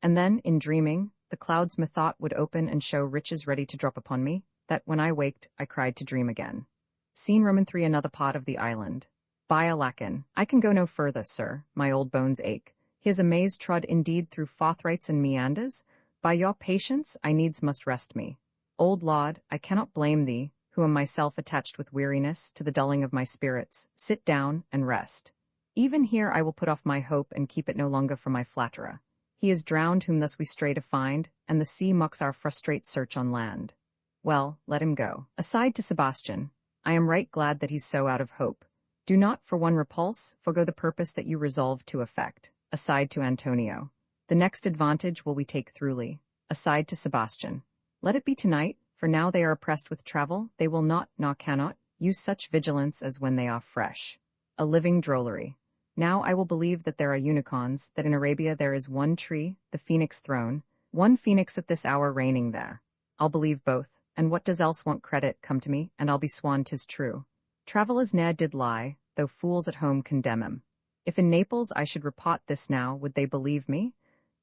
And then, in dreaming, the clouds methought would open and show riches ready to drop upon me, that when I waked, I cried to dream again. Scene room in 3 another part of the island. By Alacken, I can go no further, sir, my old bones ache. Here's a maze trod indeed through forthrights and meanders. By your patience I needs must rest me. Old Lord, I cannot blame thee, who am myself attached with weariness to the dulling of my spirits. Sit down and rest. Even here I will put off my hope and keep it no longer for my flatterer. He is drowned whom thus we stray to find, and the sea mocks our frustrate search on land. Well, let him go. Aside to Sebastian, I am right glad that he's so out of hope. Do not for one repulse forego the purpose that you resolved to effect. Aside to Antonio. The next advantage will we take throughly. Aside to Sebastian. Let it be tonight, for now they are oppressed with travel, they will not, nor cannot, use such vigilance as when they are fresh. A living drollery. Now I will believe that there are unicorns, that in Arabia there is one tree, the phoenix throne, one phoenix at this hour reigning there. I'll believe both, and what does else want credit, come to me, and I'll be sworn 'tis true. Travellers ne'er did lie, though fools at home condemn him. If in Naples I should report this now, would they believe me?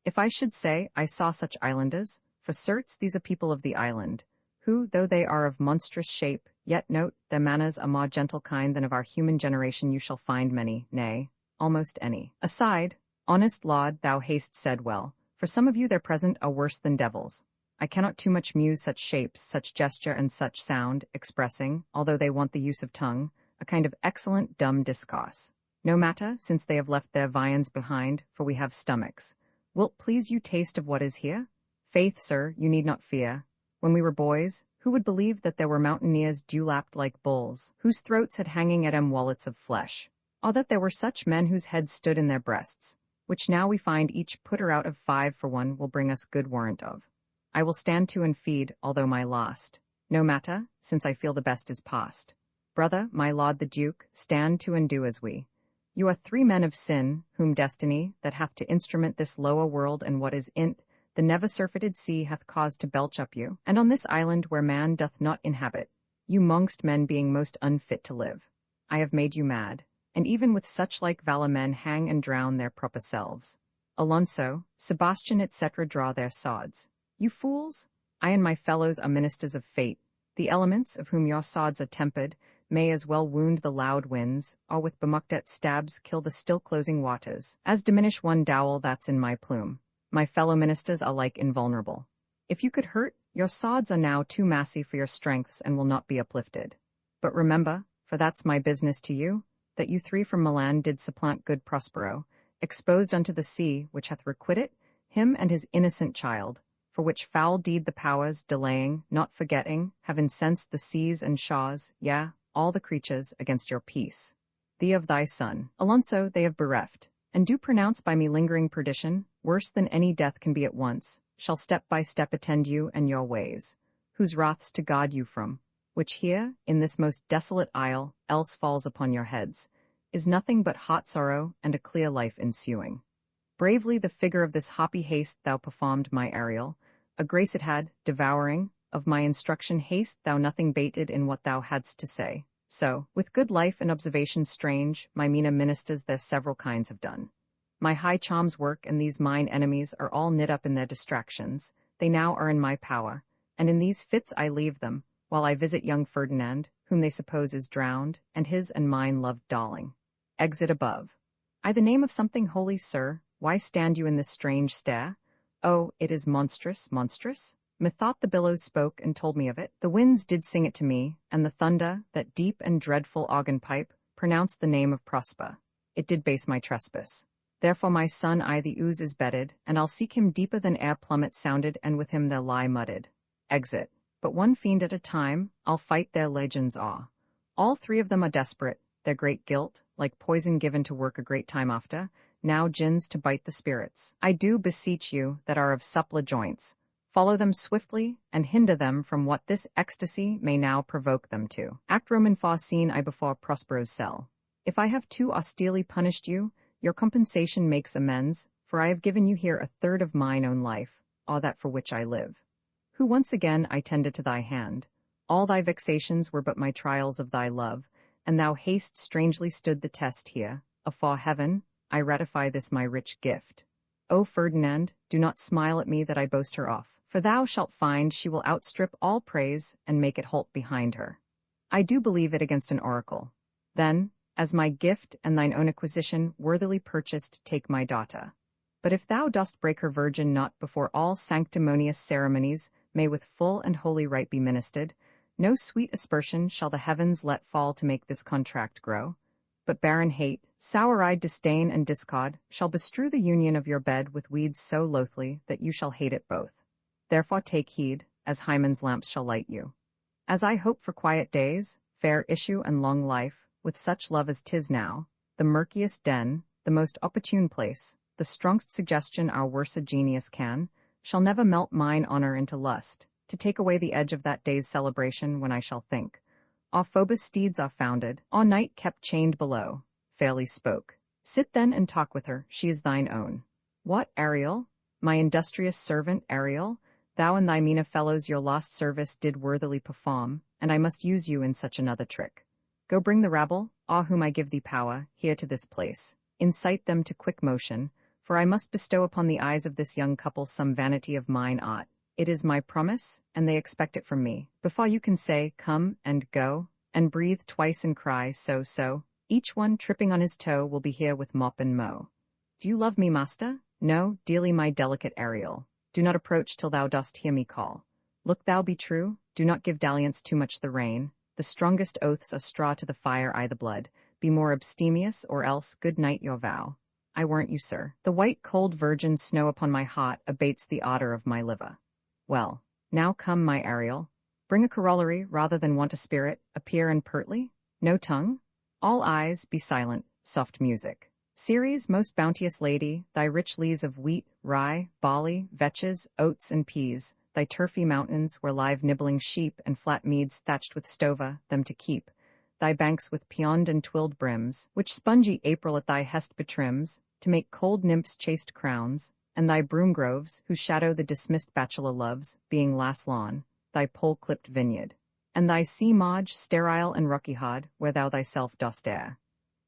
If I should say I saw such islanders, for certes these are people of the island, who, though they are of monstrous shape, yet note, their manners are more gentle kind than of our human generation you shall find many, nay, almost any. Aside, honest Laud, thou hast said well, for some of you there present are worse than devils. I cannot too much muse such shapes, such gesture and such sound, expressing, although they want the use of tongue, a kind of excellent dumb discourse. No matter, since they have left their viands behind, for we have stomachs. Wilt please you taste of what is here? Faith, sir, you need not fear. When we were boys, who would believe that there were mountaineers dew-lapped like bulls, whose throats had hanging at 'em wallets of flesh, or that there were such men whose heads stood in their breasts, which now we find each putter out of 5 for 1 will bring us good warrant of. I will stand to and feed, although my last. No matter, since I feel the best is past. Brother, my lord the Duke, stand to and do as we. You are 3 men of sin, whom destiny, that hath to instrument this lower world and what is in't, the never-surfeited sea hath caused to belch up you, and on this island where man doth not inhabit, you mongst men being most unfit to live. I have made you mad, and even with such like valor men hang and drown their proper selves. Alonso, Sebastian, etc. draw their swords. You fools! I and my fellows are ministers of fate. The elements, of whom your swords are tempered, may as well wound the loud winds, or with Bemukdet stabs kill the still-closing waters, as diminish one dowel that's in my plume. My fellow ministers are like invulnerable. If you could hurt, your swords are now too massy for your strengths and will not be uplifted. But remember, for that's my business to you, that you 3 from Milan did supplant good Prospero, exposed unto the sea, which hath requited him and his innocent child, for which foul deed the powers, delaying, not forgetting, have incensed the seas and shores, yea, all the creatures, against your peace. Thee of thy son, Alonso, they have bereft, and do pronounce by me lingering perdition, worse than any death can be at once, shall step by step attend you and your ways, whose wraths to God you from, which here, in this most desolate isle, else falls upon your heads, is nothing but hot sorrow and a clear life ensuing. Bravely the figure of this hoppy haste thou performed, my Ariel, a grace it had, devouring, of my instruction haste thou nothing bated in what thou hadst to say. So, with good life and observation strange, my Mina ministers their several kinds have done. My high charms work, and these mine enemies are all knit up in their distractions. They now are in my power, and in these fits I leave them, while I visit young Ferdinand, whom they suppose is drowned, and his and mine loved darling. Exit above. I the name of something holy, sir, why stand you in this strange stare? Oh, it is monstrous, monstrous. Methought the billows spoke and told me of it. The winds did sing it to me, and the thunder, that deep and dreadful organ pipe, pronounced the name of Prosper. It did base my trespass. Therefore my son I the ooze is bedded, and I'll seek him deeper than air plummet sounded, and with him there lie mudded. Exit. But one fiend at a time, I'll fight their legion's awe. All 3 of them are desperate, their great guilt, like poison given to work a great time after, now gins to bite the spirits. I do beseech you, that are of supple joints, follow them swiftly, and hinder them from what this ecstasy may now provoke them to. Act Roman 4 scene I before Prospero's cell. If I have too austerely punished you, your compensation makes amends, for I have given you here 1/3 of mine own life, all that for which I live. Who once again I tended to thy hand. All thy vexations were but my trials of thy love, and thou hast strangely stood the test here. Afore heaven, I ratify this my rich gift. O Ferdinand, do not smile at me that I boast her off, for thou shalt find she will outstrip all praise and make it halt behind her. I do believe it against an oracle. Then, As my gift and thine own acquisition worthily purchased, take my daughter. But if thou dost break her virgin not before all sanctimonious ceremonies may with full and holy rite be ministered, no sweet aspersion shall the heavens let fall to make this contract grow, but barren hate, sour-eyed disdain and discord, shall bestrew the union of your bed with weeds so loathly that you shall hate it both. Therefore take heed, as Hymen's lamps shall light you. As I hope for quiet days, fair issue and long life, with such love as 'tis now, the murkiest den, the most opportune place, the strongest suggestion our worst genius can, shall never melt mine honor into lust, to take away the edge of that day's celebration when I shall think, our Phoebus steeds are founded, our night kept chained below, fairly spoke. Sit then and talk with her, she is thine own. What, Ariel? My industrious servant, Ariel? Thou and thy meaner fellows your lost service did worthily perform, and I must use you in such another trick. Go bring the rabble, all whom I give thee power, here to this place. Incite them to quick motion, for I must bestow upon the eyes of this young couple some vanity of mine ought. It is my promise, and they expect it from me. Before you can say, come, and go, and breathe twice and cry, so, each one tripping on his toe will be here with mop and mow. Do you love me, master? No, dearly, my delicate Ariel. Do not approach till thou dost hear me call. Look thou be true, do not give dalliance too much the rein. The strongest oaths are straw to the fire, I the blood. Be more abstemious, or else, good night your vow. I warrant you, sir, the white cold virgin snow upon my heart abates the ardor of my liver. Well, now come, my Ariel. Bring a corollary rather than want a spirit, appear and pertly. No tongue? All eyes, be silent, soft music. Ceres, most bounteous lady, thy rich lees of wheat, rye, barley, vetches, oats and peas, thy turfy mountains where live nibbling sheep and flat meads thatched with stova, them to keep, thy banks with peoned and twilled brims, which spongy April at thy hest betrims, to make cold nymphs chaste crowns, and thy broom groves, whose shadow the dismissed bachelor loves, being last lawn, thy pole-clipped vineyard, and thy sea-mauge, sterile and rocky-hod, where thou thyself dost err.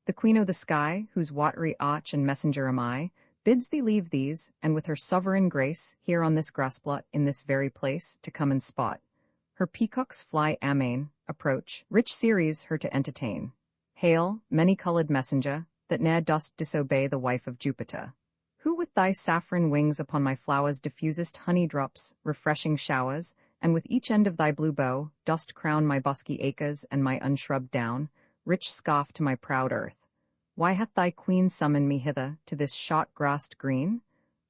The queen o' the sky, whose watery arch and messenger am I, bids thee leave these, and with her sovereign grace, here on this grassplot, in this very place, to come and spot. Her peacocks fly amain, approach, rich Ceres her to entertain. Hail, many-colored messenger, that ne'er dost disobey the wife of Jupiter. Who with thy saffron wings upon my flowers diffusest honey drops, refreshing showers, and with each end of thy blue bow, dost crown my bosky acres and my unshrubbed down, rich scarf to my proud earth. Why hath thy queen summoned me hither, to this shot-grassed green?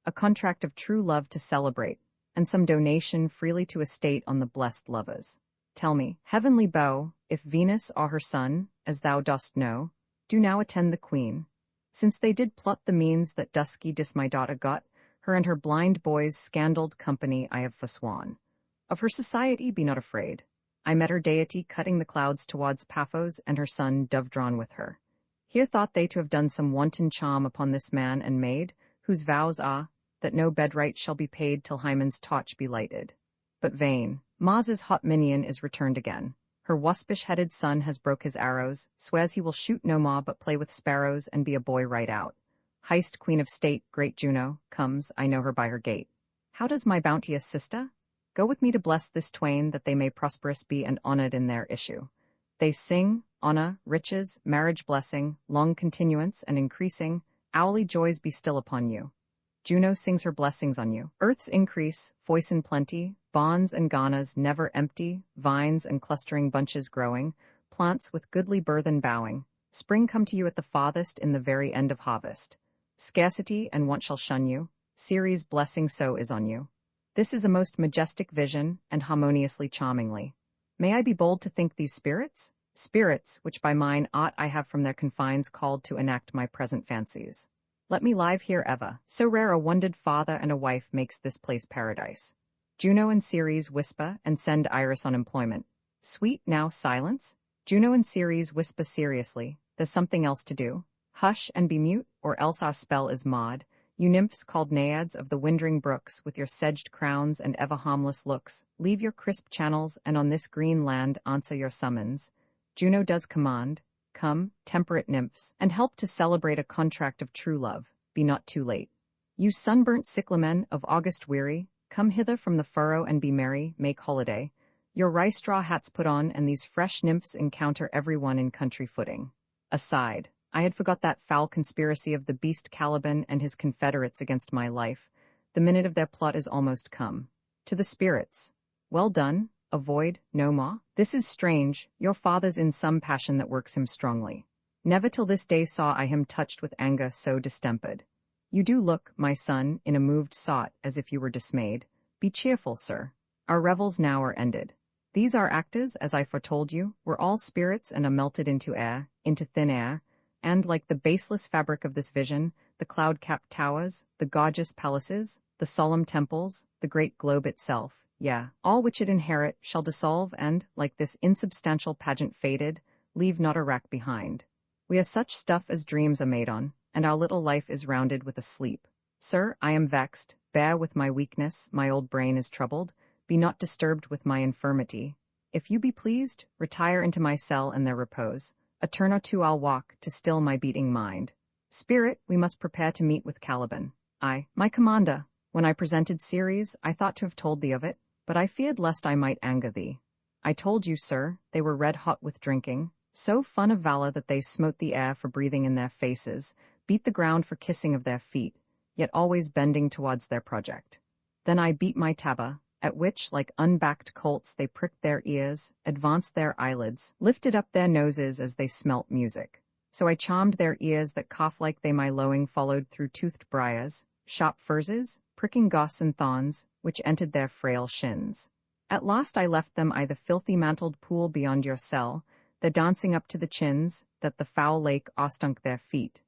A contract of true love to celebrate, and some donation freely to estate on the blessed lovers. Tell me, heavenly bow, if Venus or her son, as thou dost know, do now attend the queen. Since they did plot the means that dusky dis my daughter got, her and her blind boys' scandaled company I have forsworn. Of her society be not afraid. I met her deity cutting the clouds towards Paphos, and her son dove-drawn with her. Here thought they to have done some wanton charm upon this man and maid, whose vows are, that no bedright shall be paid till Hymen's torch be lighted. But vain. Mars's hot minion is returned again. Her waspish-headed son has broke his arrows, swears he will shoot no more but play with sparrows and be a boy right out. Highest queen of state, great Juno, comes, I know her by her gait. How does my bounteous sister? Go with me to bless this twain, that they may prosperous be and honored in their issue. They sing, honor, riches, marriage blessing, long continuance and increasing, hourly joys be still upon you. Juno sings her blessings on you. Earth's increase, voice in plenty, bonds and ganas never empty, vines and clustering bunches growing, plants with goodly burthen bowing. Spring come to you at the farthest in the very end of harvest. Scarcity and want shall shun you. Ceres' blessing so is on you. This is a most majestic vision, and harmoniously charmingly. May I be bold to think these spirits? Spirits, which by mine ought I have from their confines called to enact my present fancies. Let me live here ever. So rare a wonded father and a wife makes this place paradise. Juno and Ceres whisper and send Iris on employment. Sweet, now silence. Juno and Ceres whisper seriously. There's something else to do. Hush and be mute, or else our spell is marred. You nymphs called naiads of the windring brooks, with your sedged crowns and ever harmless looks, leave your crisp channels and on this green land answer your summons. Juno does command. Come, temperate nymphs, and help to celebrate a contract of true love. Be not too late. You sunburnt cyclamen of August weary, come hither from the furrow and be merry, make holiday. Your rye straw hats put on, and these fresh nymphs encounter every one in country footing. Aside, I had forgot that foul conspiracy of the beast Caliban and his confederates against my life. The minute of their plot is almost come. To the spirits. Well done, avoid, no more. This is strange, your father's in some passion that works him strongly. Never till this day saw I him touched with anger so distempered. You do look, my son, in a moved sort, as if you were dismayed. Be cheerful, sir. Our revels now are ended. These our actors, as I foretold you, were all spirits and are melted into air, into thin air, and, like the baseless fabric of this vision, the cloud-capped towers, the gorgeous palaces, the solemn temples, the great globe itself, all which it inherit, shall dissolve and, like this insubstantial pageant faded, leave not a rack behind. We are such stuff as dreams are made on, and our little life is rounded with a sleep. Sir, I am vexed, bear with my weakness, my old brain is troubled, be not disturbed with my infirmity. If you be pleased, retire into my cell and there repose. A turn or two I'll walk, to still my beating mind. Spirit, we must prepare to meet with Caliban. My commander, when I presented Ceres, I thought to have told thee of it, but I feared lest I might anger thee. I told you, sir, they were red hot with drinking, so fun of valor that they smote the air for breathing in their faces, beat the ground for kissing of their feet, yet always bending towards their project. Then I beat my tabor, at which, like unbacked colts, they pricked their ears, advanced their eyelids, lifted up their noses as they smelt music. So I charmed their ears that cough like they my lowing followed through toothed briars, sharp furzes, pricking goss and thorns, which entered their frail shins. At last I left them the filthy mantled pool beyond your cell, their dancing up to the chins, that the foul lake ostunk their feet.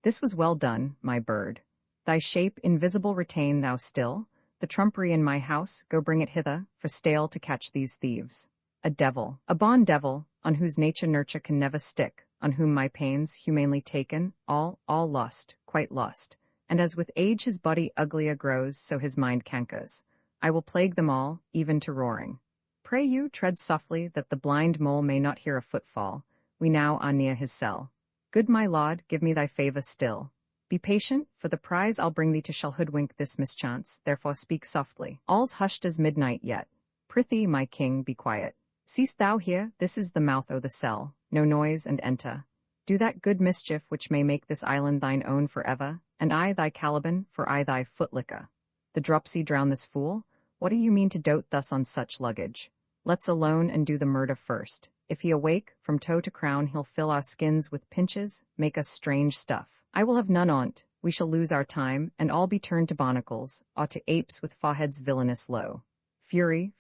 This was well done, my bird. Thy shape invisible retain thou still, the trumpery in my house, go bring it hither, for stale to catch these thieves. A devil, a bond devil, on whose nurture can never stick, on whom my pains, humanely taken, all lost, quite lost, and as with age his body uglier grows, so his mind cankers. I will plague them all, even to roaring. Pray you, tread softly, that the blind mole may not hear a footfall. We now are near his cell. Good my lord, give me thy favour still. Be patient, for the prize I'll bring thee to shall hoodwink this mischance, therefore speak softly. All's hushed as midnight yet. Prithee, my king, be quiet. Seest thou here, this is the mouth o' the cell. No noise, and enter. Do that good mischief which may make this island thine own for ever, and I thy Caliban, for I thy footlicker. The dropsy drown this fool? What do you mean to dote thus on such luggage? Let's alone and do the murder first. If he awake, from toe to crown he'll fill our skins with pinches, make us strange stuff. I will have none on't, we shall lose our time, and all be turned to barnacles, or to apes with foreheads villainous low. Fury,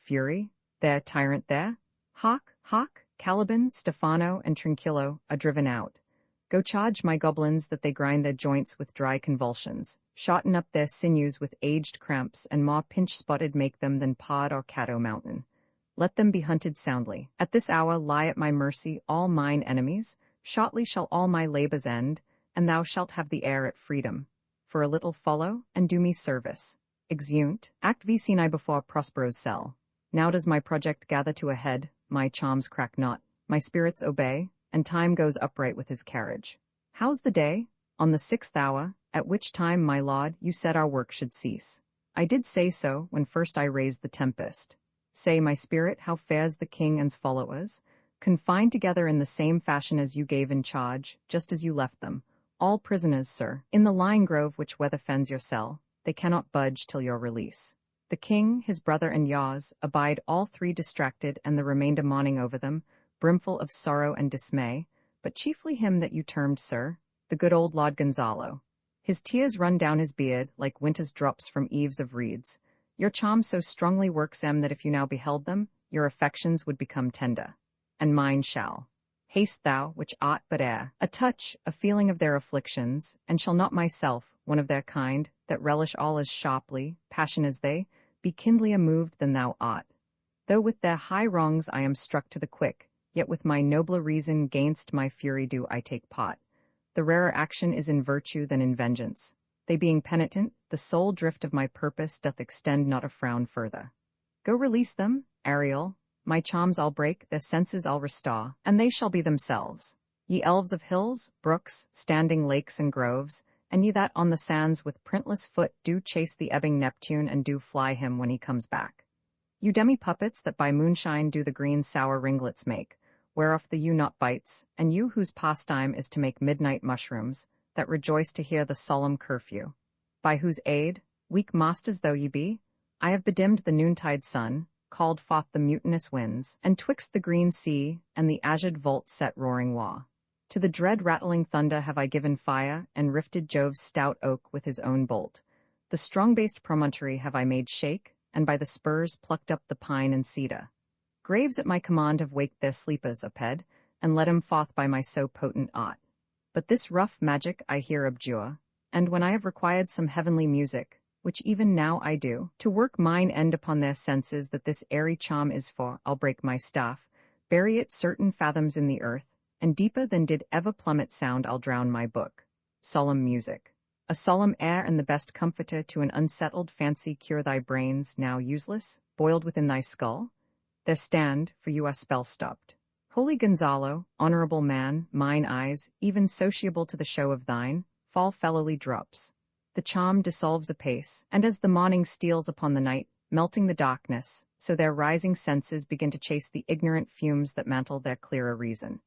there, tyrant there. Hawk, Caliban, Stephano, and Tranquillo are driven out. Go charge my goblins that they grind their joints with dry convulsions, shotten up their sinews with aged cramps, and more pinch-spotted make them than Pod or Cato mountain. Let them be hunted soundly. At this hour lie at my mercy all mine enemies, shortly shall all my labours end, and thou shalt have the air at freedom. For a little follow, and do me service. Exeunt, Act V scene I before Prospero's cell. Now does my project gather to a head, my charms crack not, my spirits obey, and time goes upright with his carriage. How's the day? On the 6th hour, at which time, my lord, you said our work should cease. I did say so, when first I raised the Tempest. Say, my spirit, how fares the king and's followers? Confined together in the same fashion as you gave in charge, just as you left them. All prisoners, sir, in the lying grove which weather fens your cell, they cannot budge till your release. The king, his brother, and yours, abide all three distracted, and the remainder mourning over them, brimful of sorrow and dismay, but chiefly him that you termed, sir, the good old Lord Gonzalo. His tears run down his beard, like winter's drops from eaves of reeds. Your charm so strongly works them that if you now beheld them, your affections would become tender. And mine shall. Haste thou, which art but air, a touch, a feeling of their afflictions, and shall not myself, one of their kind, that relish all as sharply, passion as they, be kindlier moved than thou art. Though with their high wrongs I am struck to the quick, yet with my nobler reason gainst my fury do I take part. The rarer action is in virtue than in vengeance. They being penitent, the sole drift of my purpose doth extend not a frown further. Go release them, Ariel. My charms I'll break, their senses I'll restore, and they shall be themselves. Ye elves of hills, brooks, standing lakes and groves, and ye that on the sands with printless foot do chase the ebbing Neptune and do fly him when he comes back. You demi-puppets that by moonshine do the green sour ringlets make, whereof the you not bites, and you whose pastime is to make midnight mushrooms, that rejoice to hear the solemn curfew. By whose aid, weak masters though ye be, I have bedimmed the noontide sun, called forth the mutinous winds, and twixt the green sea and the azured vault set roaring wa. To the dread rattling thunder have I given fire, and rifted Jove's stout oak with his own bolt. The strong-based promontory have I made shake, and by the spurs plucked up the pine and cedar. Graves at my command have waked their sleepers aped, and led 'em forth by my so potent art. But this rough magic I here abjure, and when I have required some heavenly music, which even now I do, to work mine end upon their senses that this airy charm is for, I'll break my staff, bury it certain fathoms in the earth, and deeper than did ever plummet sound I'll drown my book. Solemn music. A solemn air and the best comforter to an unsettled fancy cure thy brains, now useless, boiled within thy skull. There stand, for you are spell-stopped. Holy Gonzalo, honorable man, mine eyes, even sociable to the show of thine, fall fellowly drops. The charm dissolves apace, and as the morning steals upon the night, melting the darkness, so their rising senses begin to chase the ignorant fumes that mantle their clearer reason.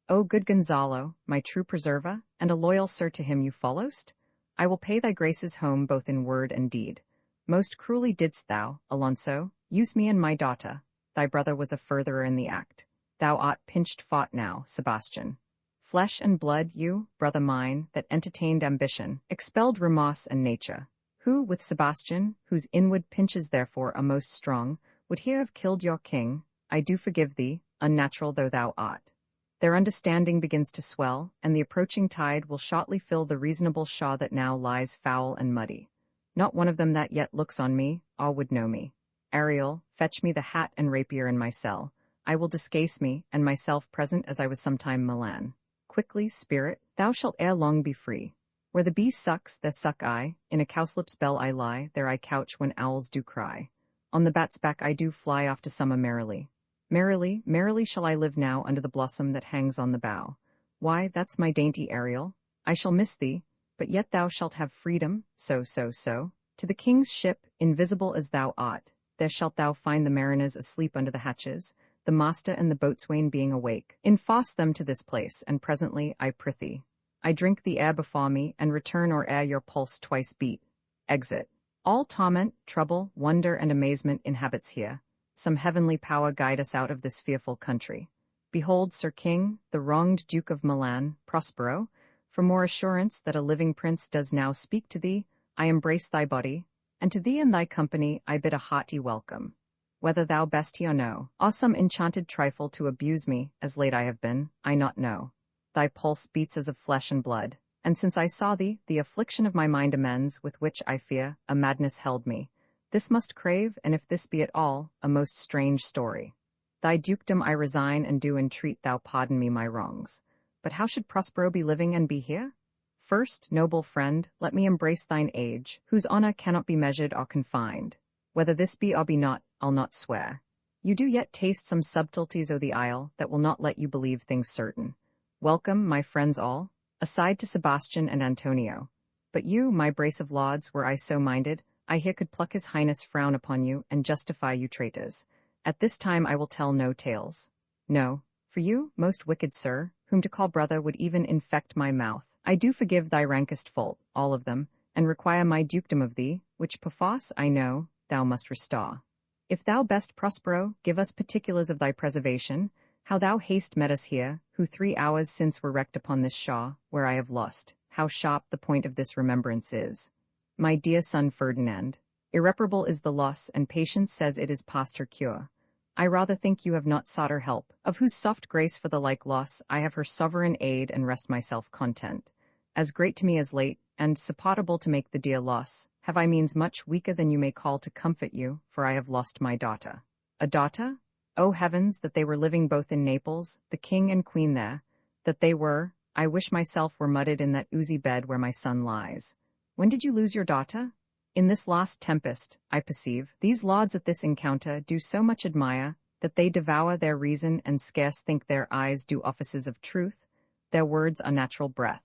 O good Gonzalo, my true preserver, and a loyal sir to him you followest, I will pay thy graces home both in word and deed. Most cruelly didst thou, Alonso, use me and my daughter. Thy brother was a furtherer in the act. Thou art pinched fought now, Sebastian. Flesh and blood, you, brother mine, that entertained ambition, expelled remorse and nature, who, with Sebastian, whose inward pinches therefore are most strong, would here have killed your king, I do forgive thee, unnatural though thou art. Their understanding begins to swell, and the approaching tide will shortly fill the reasonable shaw that now lies foul and muddy. Not one of them that yet looks on me, all would know me. Ariel, fetch me the hat and rapier in my cell. I will discase me, and myself present as I was sometime Milan. Quickly, spirit, thou shalt ere long be free. Where the bee sucks, there suck I, in a cowslip's bell I lie, there I couch when owls do cry. On the bat's back I do fly off to summer merrily. Merrily, merrily shall I live now under the blossom that hangs on the bough. Why, that's my dainty Ariel. I shall miss thee, but yet thou shalt have freedom, so. To the king's ship, invisible as thou art, there shalt thou find the mariners asleep under the hatches, the master and the boatswain being awake. Enforce them to this place, and presently, I prithee, I drink the air before me, and return or ere your pulse twice beat. Exit. All torment, trouble, wonder, and amazement inhabits here. Some heavenly power guide us out of this fearful country. Behold, Sir King, the wronged Duke of Milan, Prospero, for more assurance that a living prince does now speak to thee, I embrace thy body, and to thee and thy company I bid a hearty welcome. Whether thou best he or no, or some enchanted trifle to abuse me, as late I have been, I not know. Thy pulse beats as of flesh and blood, and since I saw thee, the affliction of my mind amends, with which, I fear, a madness held me. This must crave, and if this be at all, a most strange story. Thy dukedom I resign, and do entreat thou pardon me my wrongs. But how should Prospero be living and be here? First, noble friend, let me embrace thine age, whose honor cannot be measured or confined. Whether this be or be not, I'll not swear. You do yet taste some subtleties o' the isle that will not let you believe things certain. Welcome, my friends all, aside to Sebastian and Antonio. But you, my brace of lauds, were I so minded, I here could pluck his highness frown upon you and justify you traitors. At this time I will tell no tales. No, for you, most wicked sir, whom to call brother would even infect my mouth, I do forgive thy rankest fault, all of them, and require my dukedom of thee, which perforce, I know, thou must restore. If thou best Prospero, give us particulars of thy preservation, how thou hast met us here, who 3 hours since were wrecked upon this shaw, where I have lost, how sharp the point of this remembrance is. My dear son Ferdinand, irreparable is the loss, and patience says it is past her cure. I rather think you have not sought her help, of whose soft grace for the like loss I have her sovereign aid and rest myself content. As great to me as late, and supportable to make the dear loss, have I means much weaker than you may call to comfort you, for I have lost my daughter. A daughter? O heavens, that they were living both in Naples, the king and queen there, that they were, I wish myself were mudded in that oozy bed where my son lies. When did you lose your daughter? In this last tempest, I perceive, these lords at this encounter do so much admire, that they devour their reason and scarce think their eyes do offices of truth, their words are natural breath.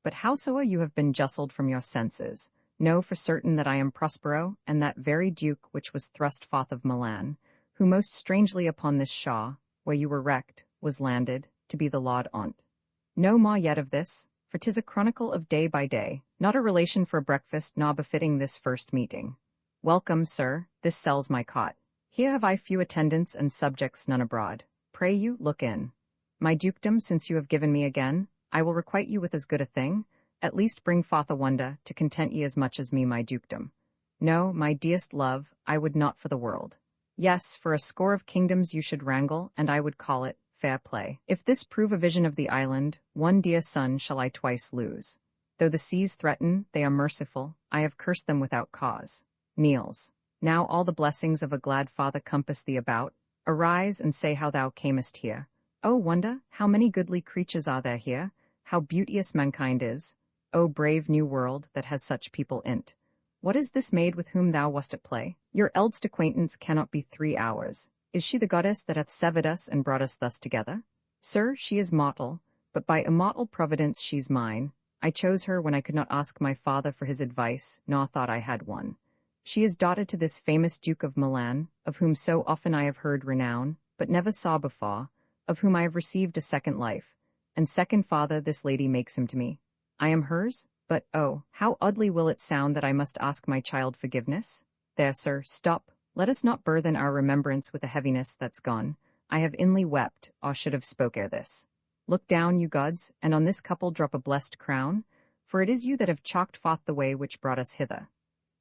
But howsoever you have been justled from your senses, know for certain that I am Prospero, and that very duke which was thrust forth of Milan, who most strangely upon this shaw, where you were wrecked, was landed, to be the laud on't. No more yet of this, for 'tis a chronicle of day by day, not a relation for a breakfast nor befitting this first meeting. Welcome, sir, this sells my cot. Here have I few attendants and subjects none abroad. Pray you, look in. My dukedom, since you have given me again, I will requite you with as good a thing, at least bring forth a wonder, to content ye as much as me my dukedom. No, my dearest love, I would not for the world. Yes, for a score of kingdoms you should wrangle, and I would call it fair play. If this prove a vision of the island, one dear son shall I twice lose. Though the seas threaten, they are merciful, I have cursed them without cause. Kneels. Now all the blessings of a glad father compass thee about. Arise and say how thou camest here. O wonder, how many goodly creatures are there here, how beauteous mankind is. O brave new world that has such people in't. What is this maid with whom thou wast at play? Your eldest acquaintance cannot be 3 hours. Is she the goddess that hath severed us and brought us thus together? Sir, she is mortal, but by immortal providence she's mine. I chose her when I could not ask my father for his advice, nor thought I had one. She is daughter to this famous Duke of Milan, of whom so often I have heard renown, but never saw before, of whom I have received a second life, and second father this lady makes him to me. I am hers, but oh, how oddly will it sound that I must ask my child forgiveness? There, sir, stop. Let us not burthen our remembrance with a heaviness that's gone. I have inly wept, or should have spoke ere this. Look down, you gods, and on this couple drop a blessed crown, for it is you that have chalked forth the way which brought us hither.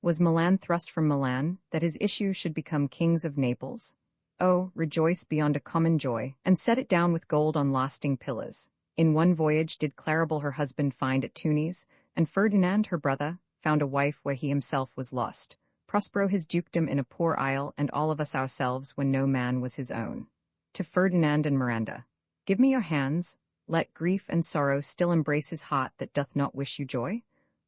Was Milan thrust from Milan, that his issue should become kings of Naples? Oh, rejoice beyond a common joy, and set it down with gold on lasting pillars. In one voyage did Claribel her husband find at Tunis, and Ferdinand her brother found a wife where he himself was lost. Prospero his dukedom in a poor isle, and all of us ourselves when no man was his own. To Ferdinand and Miranda, give me your hands, let grief and sorrow still embrace his heart that doth not wish you joy.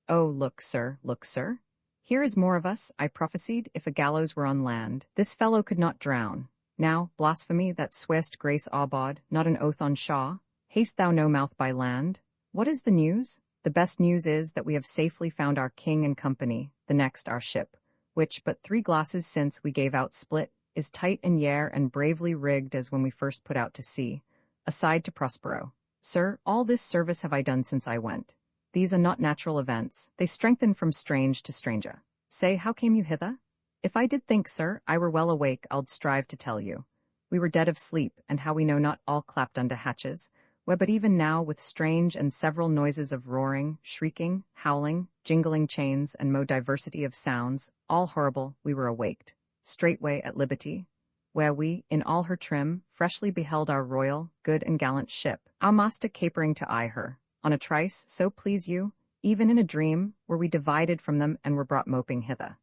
Oh, look, sir, look, sir. Here is more of us, I prophesied, if a gallows were on land. This fellow could not drown. Now, blasphemy, that swear'st grace awbawd, not an oath on Shaw. Hast thou no mouth by land? What is the news? The best news is that we have safely found our king and company, the next our ship, which but 3 glasses since we gave out split, is tight and yare and bravely rigged as when we first put out to sea. Aside to Prospero. Sir, all this service have I done since I went. These are not natural events, they strengthen from strange to stranger. Say, how came you hither? If I did think, sir, I were well awake, I'ld strive to tell you. We were dead of sleep, and how we know not all clapped under hatches, where but even now with strange and several noises of roaring, shrieking, howling, jingling chains, and mo diversity of sounds, all horrible, we were awaked, straightway at liberty, where we, in all her trim, freshly beheld our royal, good and gallant ship, our master capering to eye her. On a trice, so please you, even in a dream, were we divided from them and were brought moping hither.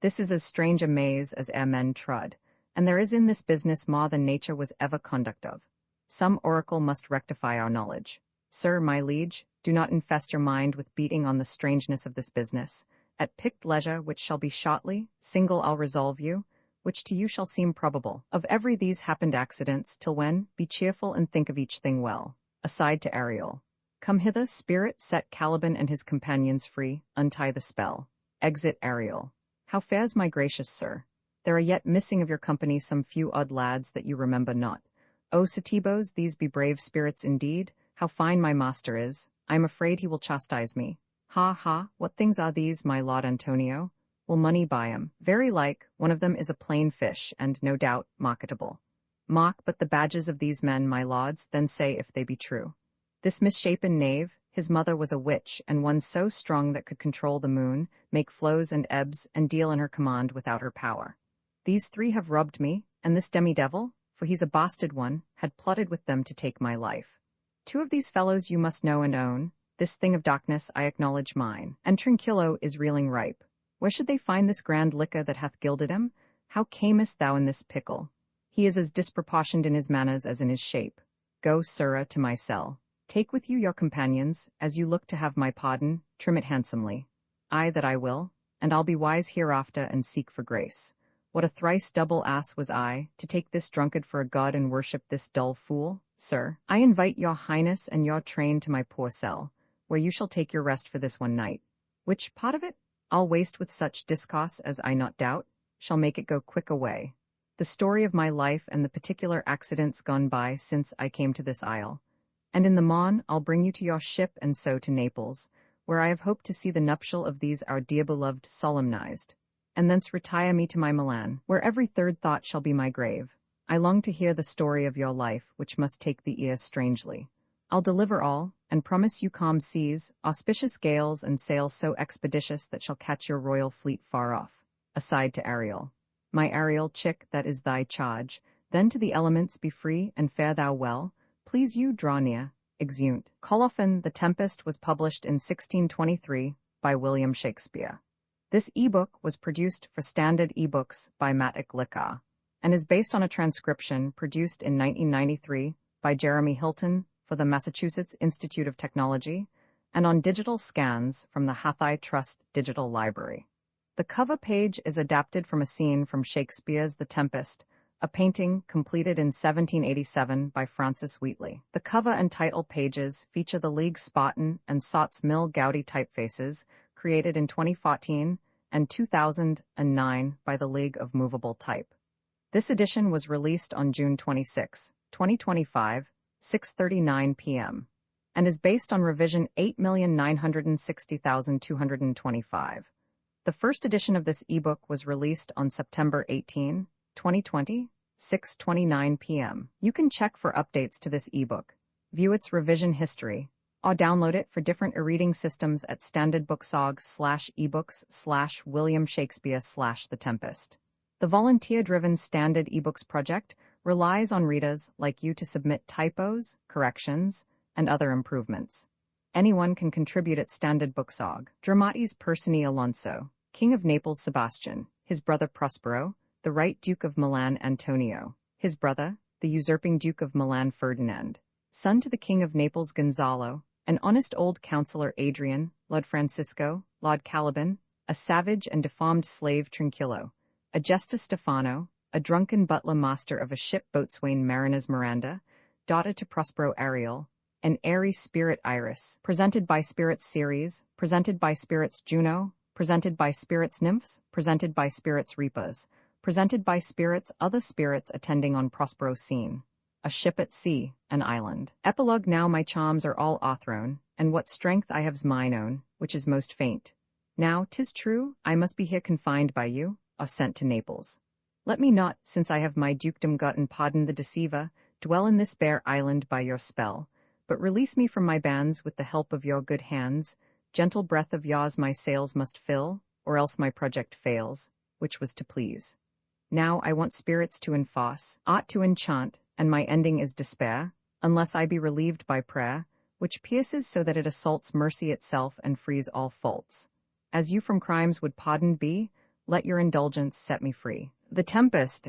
This is as strange a maze as e'er men trod, and there is in this business more than nature was ever conduct of. Some oracle must rectify our knowledge. Sir, my liege, do not infest your mind with beating on the strangeness of this business. At picked leisure, which shall be shortly, single I'll resolve you, which to you shall seem probable. Of every these happened accidents, till when, be cheerful and think of each thing well. Aside to Ariel. Come hither, spirit, set Caliban and his companions free, untie the spell. Exit Ariel. How fares my gracious sir? There are yet missing of your company some few odd lads that you remember not. O Setebos, these be brave spirits indeed. How fine my master is. I am afraid he will chastise me. Ha ha, what things are these, my lord Antonio? Will money buy 'em? Very like, one of them is a plain fish, and, no doubt, marketable. Mock but the badges of these men, my lords, then say if they be true. This misshapen knave, his mother was a witch, and one so strong that could control the moon, make flows and ebbs, and deal in her command without her power. These 3 have robbed me, and this demi-devil, for he's a bastard one, had plotted with them to take my life. 2 of these fellows you must know and own. This thing of darkness I acknowledge mine, and Trinquillo is reeling ripe. Where should they find this grand liquor that hath gilded him? How camest thou in this pickle? He is as disproportioned in his manners as in his shape. Go, sirrah, to my cell. Take with you your companions, as you look to have my pardon, trim it handsomely. Aye, that I will, and I'll be wise hereafter and seek for grace. What a thrice double ass was I, to take this drunkard for a god and worship this dull fool? Sir, I invite your highness and your train to my poor cell, where you shall take your rest for this one night. Which part of it, I'll waste with such discourse as I not doubt, shall make it go quick away. the story of my life and the particular accidents gone by since I came to this isle. And in the morn I'll bring you to your ship and so to Naples, where I have hoped to see the nuptial of these our dear beloved solemnized, and thence retire me to my Milan, where every third thought shall be my grave. I long to hear the story of your life, which must take the ear strangely. I'll deliver all, and promise you calm seas, auspicious gales, and sails so expeditious that shall catch your royal fleet far off. Aside to Ariel. My Ariel chick, that is thy charge, then to the elements be free, and fare thou well. Please you draw near. Exeunt. Colophon, The Tempest was published in 1623 by William Shakespeare. This ebook was produced for Standard eBooks by Matic Lickar, and is based on a transcription produced in 1993 by Jeremy Hilton for the Massachusetts Institute of Technology, and on digital scans from the Hathai Trust Digital Library. The cover page is adapted from a scene from Shakespeare's The Tempest, a painting completed in 1787 by Francis Wheatley. The cover and title pages feature the League Spartan and Sots Mill Gaudy typefaces created in 2014 and 2009 by the League of Movable Type. This edition was released on June 26, 2025, 6:39 p.m., and is based on revision 8,960,225. The first edition of this ebook was released on September 18, 2020, 6:29 p.m. You can check for updates to this ebook, view its revision history, or download it for different e-reading systems at standardbooksog/ebooks/William Shakespeare/The Tempest. The volunteer-driven Standard eBooks project relies on readers like you to submit typos, corrections, and other improvements. Anyone can contribute at Standard Booksog. Dramatis Personae Alonso, King of Naples Sebastian, his brother Prospero, the right Duke of Milan Antonio, his brother, the usurping Duke of Milan Ferdinand, son to the King of Naples Gonzalo, an honest old councillor Adrian, Lord Francisco, Lord Caliban, a savage and deformed slave Tranquillo, a jester Stefano, a drunken butler master of a ship boatswain Mariners Miranda, daughter to Prospero Ariel, an airy spirit Iris, presented by Spirits Ceres, presented by Spirits Juno, presented by Spirits Nymphs, presented by Spirits Reapers, presented by Spirits other spirits attending on Prospero scene, a ship at sea, an island. Epilogue. Now my charms are all o'erthrown, and what strength I have's mine own, which is most faint. Now, 'tis true, I must be here confined by you, or sent to Naples. Let me not, since I have my dukedom gotten pardon the deceiver, dwell in this bare island by your spell, but release me from my bands with the help of your good hands. Gentle breath of yours my sails must fill, or else my project fails, which was to please. Now I want spirits to enforce, art to enchant, and my ending is despair, unless I be relieved by prayer, which pierces so that it assaults mercy itself and frees all faults. As you from crimes would pardoned be, let your indulgence set me free. The Tempest.